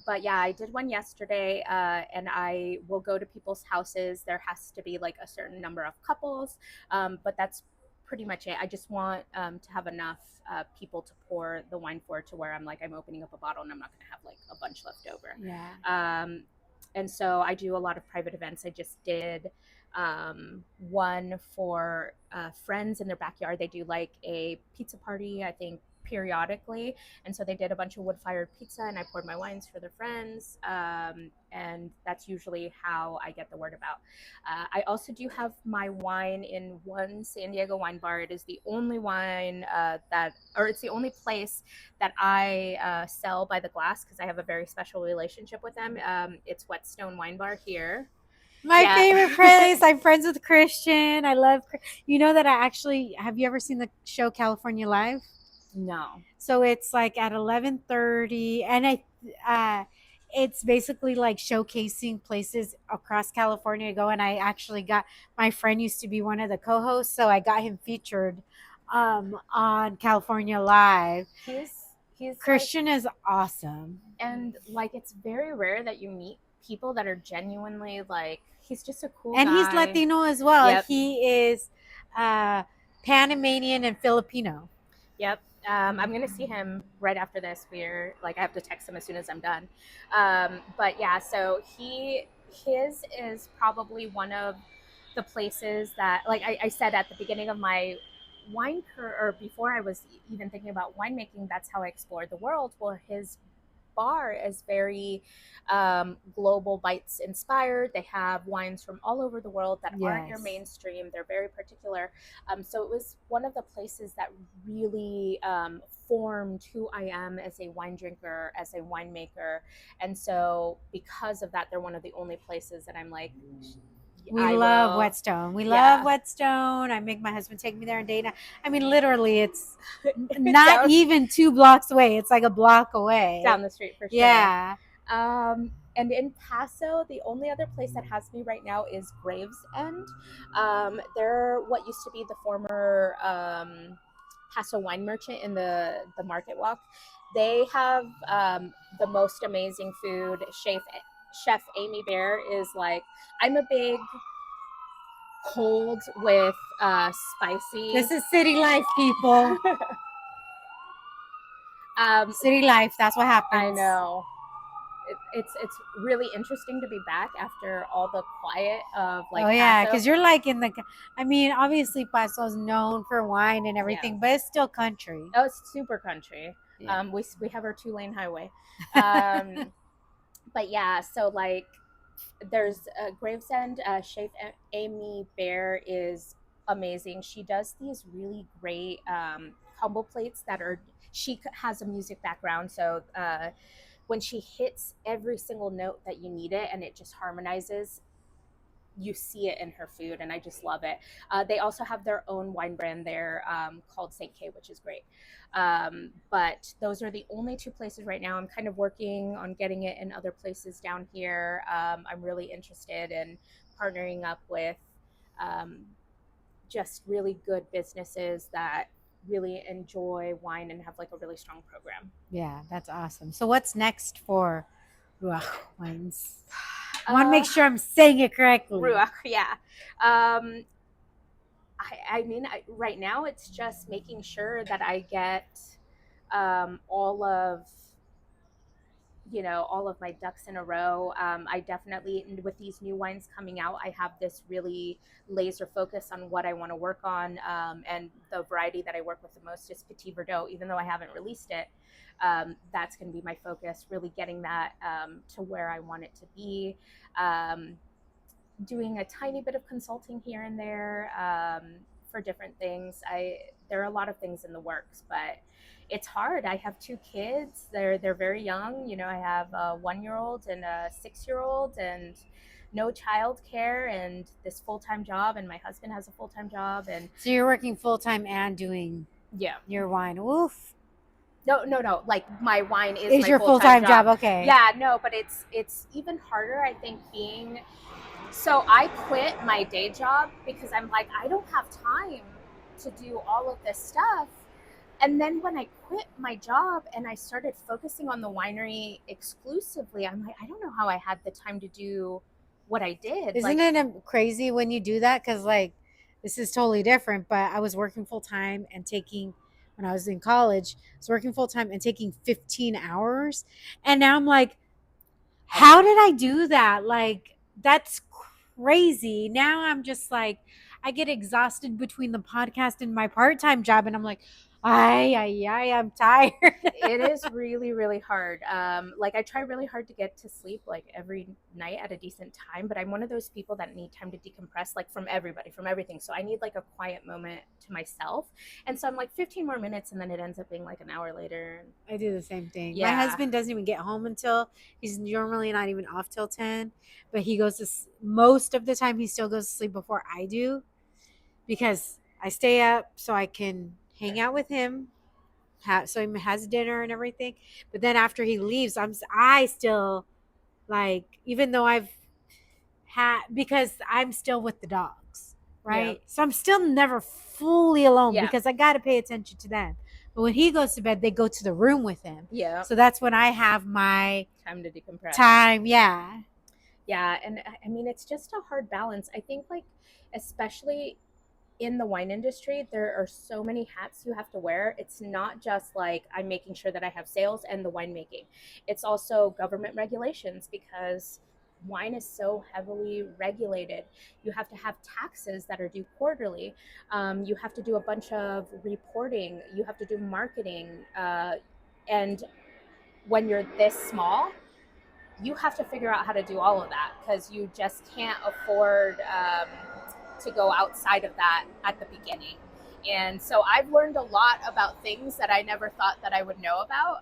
But yeah, I did one yesterday, and I will go to people's houses. There has to be like a certain number of couples, but that's pretty much it. I just want to have enough people to pour the wine for, to where I'm opening up a bottle and I'm not going to have like a bunch left over. Yeah. And so I do a lot of private events. I just did one for friends in their backyard. They do like a pizza party, I think, periodically. And so they did a bunch of wood fired pizza, and I poured my wines for their friends. And that's usually how I get the word about. I also do have my wine in one San Diego wine bar. It is the only wine it's the only place that I sell by the glass because I have a very special relationship with them. It's Whetstone Wine Bar here. My favorite place. I'm friends with Christian. I love. You know that I actually have. You ever seen the show California Live? No. So it's like at 11:30, and it's basically like showcasing places across California to go. And I actually got my friend used to be one of the co-hosts, so I got him featured on California Live. He's Christian is awesome, and like it's very rare that you meet people that are genuinely like. He's just a cool and guy. he's Latino as well. Yep. He is Panamanian and Filipino. Yep. I'm gonna see him right after this. I have to text him as soon as I'm done. But yeah, so his is probably one of the places that, like I said at the beginning of my wine career, or before I was even thinking about winemaking, that's how I explored the world. Well, his bar is very global bites inspired. They have wines from all over the world that aren't your mainstream. They're very particular. So it was one of the places that really formed who I am as a wine drinker, as a winemaker. And so because of that, they're one of the only places that I'm like, we love Whetstone. We love Whetstone. I make my husband take me there and date. I mean, literally, it's not even 2 blocks away. It's like a block away. Down the street for sure. Yeah. And in Paso, the only other place that has me right now is Gravesend. They're what used to be the former Paso wine merchant in the Market Walk. They have the most amazing food. Chef Amy Bear is like, I'm a big cold with spicy. This is city life, people. City life. That's what happens. I know. It's really interesting to be back after all the quiet of like. Oh yeah, because you're like in the. I mean, obviously Paso's known for wine and everything, but it's still country. Oh, it's super country. Yeah. We have our 2-lane highway. But yeah, so like there's Gravesend. Chef Amy Bear is amazing. She does these really great combo plates that are. She has a music background, so when she hits every single note that you need it, and it just harmonizes. You see it in her food, and I just love it. They also have their own wine brand there called St. K, which is great. But those are the only 2 places right now. I'm kind of working on getting it in other places down here. I'm really interested in partnering up with just really good businesses that really enjoy wine and have like a really strong program. Yeah, that's awesome. So what's next for Ruakh Wines? I want to make sure I'm saying it correctly. Ruakh, yeah. I mean, right now it's just making sure that I get all of my ducks in a row. I definitely, with these new wines coming out, I have this really laser focus on what I want to work on. And the variety that I work with the most is Petit Verdot, even though I haven't released it. That's going to be my focus, really getting that to where I want it to be. Doing a tiny bit of consulting here and there for different things. There are a lot of things in the works, but it's hard. I have 2 kids. They're very young. I have a 1-year-old and a 6-year-old, and no childcare, and this full-time job, and my husband has a full-time job, and so you're working full-time and doing your wine. Woof. No. Like my wine is my your full-time job. Okay. Yeah, no, but it's even harder, I think, being. So I quit my day job because I'm like, I don't have time to do all of this stuff. And then when I quit my job and I started focusing on the winery exclusively, I'm like, I don't know how I had the time to do what I did. Isn't it crazy when you do that? Because like, this is totally different, but I was working full-time and when I was in college, I was working full-time and taking 15 hours. And now I'm like, How did I do that? Like, that's crazy. Now I'm just like, I get exhausted between the podcast and my part-time job, and I'm like, I'm tired. It is really, really hard. Like, I try really hard to get to sleep like every night at a decent time, but I'm one of those people that need time to decompress, like from everybody, from everything. So I need like a quiet moment to myself. And so I'm like 15 more minutes, and then it ends up being like an hour later. I do the same thing. Yeah. My husband doesn't even get home until he's normally not even off till 10, but he goes to most of the time he still goes to sleep before I do because I stay up so I can hang out with him. So he has dinner and everything. But then after he leaves, I still like, even though I've had, because I'm still with the dogs, right? Yeah. So I'm still never fully alone Yeah. because I got to pay attention to them. But when he goes to bed, they go to the room with him. Yeah. So that's when I have my Time to decompress. time. Yeah. Yeah. And I mean, it's just a hard balance. I think, like, especially in the wine industry, there are so many hats you have to wear. It's not just like I'm making sure that I have sales and the winemaking. It's also government regulations, because wine is so heavily regulated. You have to have taxes that are due quarterly. You have to do a bunch of reporting. You have to do marketing. And when you're this small, you have to figure out how to do all of that, because you just can't afford to go outside of that at the beginning. And so I've learned a lot about things that I never thought that I would know about.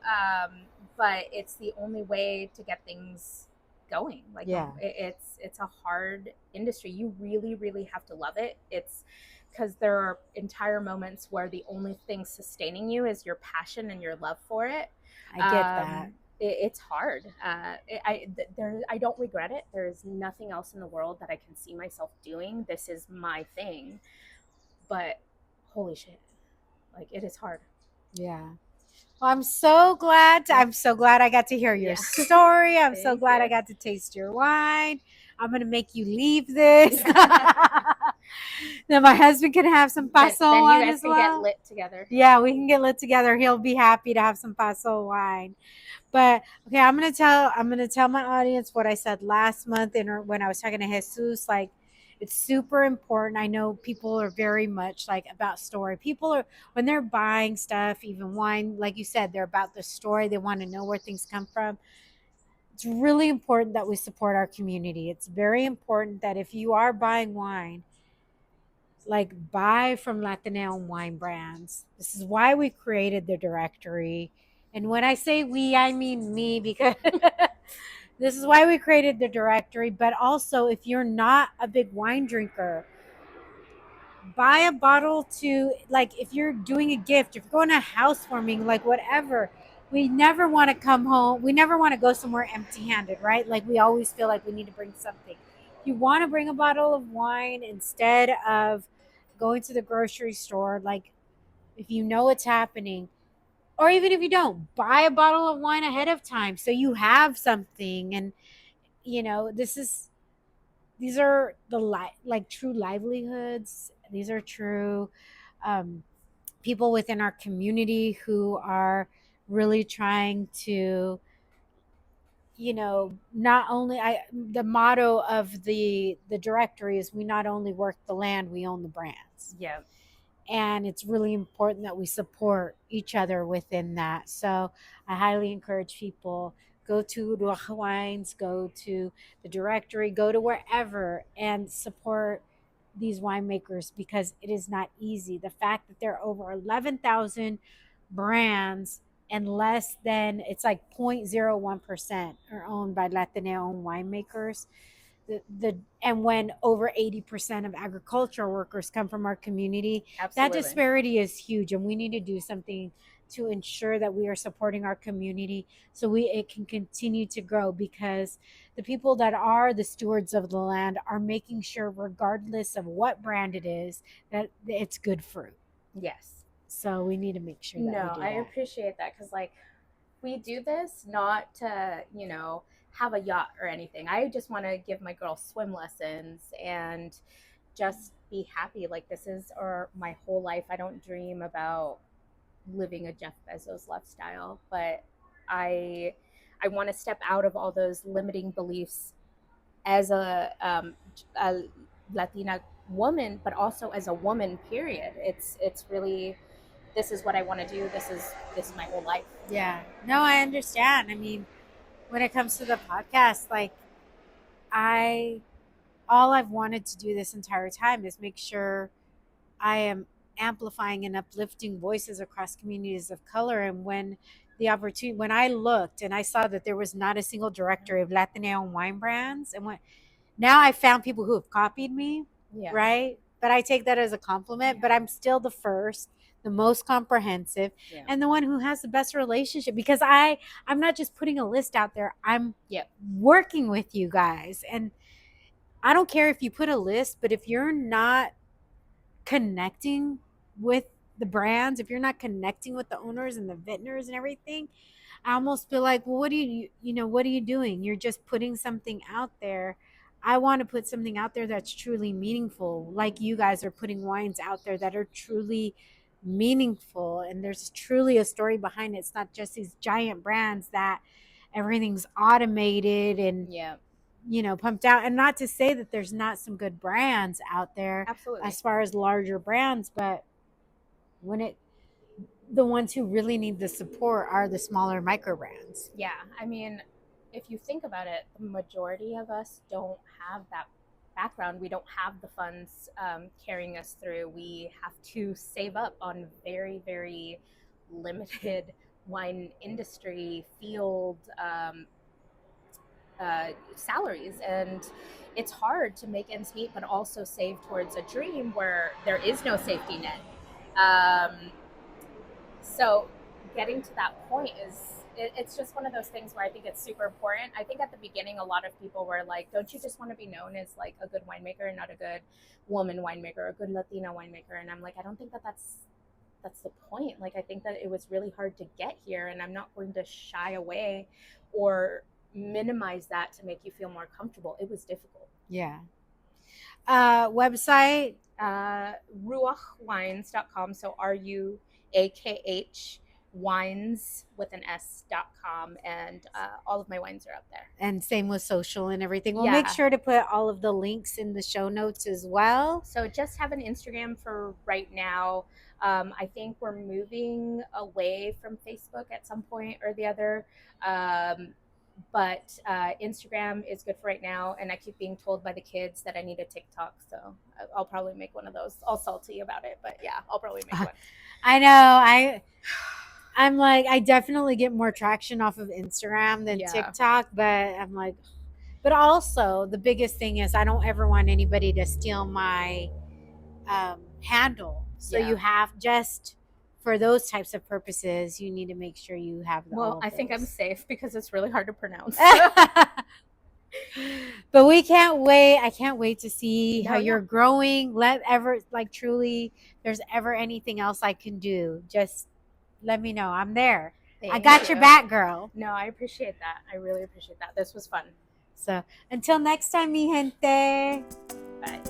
But it's the only way to get things going. Like, Yeah. It's a hard industry. You really, really have to love it. It's because there are entire moments where the only thing sustaining you is your passion and your love for it. I get that. It's hard. I don't regret it. There's nothing else in the world that I can see myself doing. This is my thing. But holy shit, like, it is hard. Yeah. Well, I'm so glad I got to hear your story. I'm so glad I got to taste your wine. I'm gonna make you leave this. Then my husband can have some paso wine as well. Then you guys can get lit together. Yeah, we can get lit together. He'll be happy to have some paso wine. But okay, I'm gonna tell my audience what I said last month when I was talking to Jesus. Like, it's super important. I know people are very much like about story. People are, when they're buying stuff, even wine, like you said, they're about the story. They want to know where things come from. It's really important that we support our community. It's very important that if you are buying wine, like, buy from Latino wine brands. This is why we created the directory. And when I say we, I mean me, because this is why we created the directory. But also, if you're not a big wine drinker, buy a bottle to, like, if you're doing a gift, if you're going to a housewarming, like, whatever. We never want to come home. We never want to go somewhere empty handed, right? Like, we always feel like we need to bring something. You want to bring a bottle of wine instead of going to the grocery store. Like, if you know it's happening, or even if you don't, buy a bottle of wine ahead of time so you have something. And these are the like true livelihoods. These are true people within our community who are really trying to, not only, the motto of the directory is, we not only work the land, we own the brands. Yeah. And it's really important that we support each other within that. So I highly encourage people, go to Ruakh Wines, go to the directory, go to wherever, and support these winemakers, because it is not easy. The fact that there are over 11,000 brands and less than, it's like 0.01% are owned by Latino winemakers. And when over 80% of agricultural workers come from our community, Absolutely. that disparity is huge, and we need to do something to ensure that we are supporting our community so it can continue to grow, because the people that are the stewards of the land are making sure, regardless of what brand it is, that it's good fruit. Yes. So we need to make sure that we do that. I appreciate that, because, like, we do this not to, have a yacht or anything. I just want to give my girls swim lessons and just be happy. Like, this is my whole life. I don't dream about living a Jeff Bezos lifestyle, but I I want to step out of all those limiting beliefs as a Latina woman, but also as a woman. Period. It's really, this is what I want to do. This is my whole life. Yeah. No, I understand. I mean, when it comes to the podcast, like all I've wanted to do this entire time is make sure I am amplifying and uplifting voices across communities of color. And when I looked and I saw that there was not a single director of Latino wine brands, and now I found people who have copied me, Yeah. right? But I take that as a compliment. Yeah. But I'm still the first, the most comprehensive, Yeah. and the one who has the best relationship, because I'm not just putting a list out there. I'm working with you guys, and I don't care if you put a list, but if you're not connecting with the brands, if you're not connecting with the owners and the vintners and everything, I almost feel like, well, what are you doing? You're just putting something out there. I want to put something out there that's truly meaningful, like you guys are putting wines out there that are truly meaningful, and there's truly a story behind it. It's not just these giant brands that everything's automated and pumped out. And not to say that there's not some good brands out there. Absolutely. As far as larger brands, but the ones who really need the support are the smaller micro brands. Yeah, I mean, if you think about it, the majority of us don't have that background. We don't have the funds carrying us through. We have to save up on very, very limited wine industry field salaries, and it's hard to make ends meet, but also save towards a dream where there is no safety net. So getting to that point it's just one of those things where I think it's super important. I think at the beginning, a lot of people were like, don't you just want to be known as like a good winemaker and not a good woman winemaker, a good Latina winemaker? And I'm like, I don't think that's the point. Like, I think that it was really hard to get here, and I'm not going to shy away or minimize that to make you feel more comfortable. It was difficult. Yeah. Website? ruakhwines.com. So RUAKH wines with an S.com, and all of my wines are up there. And same with social and everything. We'll make sure to put all of the links in the show notes as well. So just have an Instagram for right now. I think we're moving away from Facebook at some point or the other. But Instagram is good for right now, and I keep being told by the kids that I need a TikTok, so I'll probably make one of those. I'll salty about it, but yeah, I'll probably make one. I know. I'm like, I definitely get more traction off of Instagram than TikTok, but I'm like, but also the biggest thing is I don't ever want anybody to steal my handle. So you have just, for those types of purposes, you need to make sure you have the Well, I think I'm safe because it's really hard to pronounce. But we can't wait. I can't wait to see how you're growing. Truly, there's ever anything else I can do, just let me know. I'm there. I got your back, girl. No, I appreciate that. I really appreciate that. This was fun. So until next time, mi gente. Bye.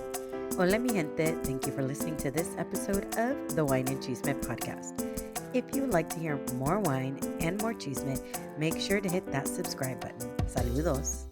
Hola, mi gente. Thank you for listening to this episode of the Wine and Chisme podcast. If you would like to hear more wine and more chisme, make sure to hit that subscribe button. Saludos.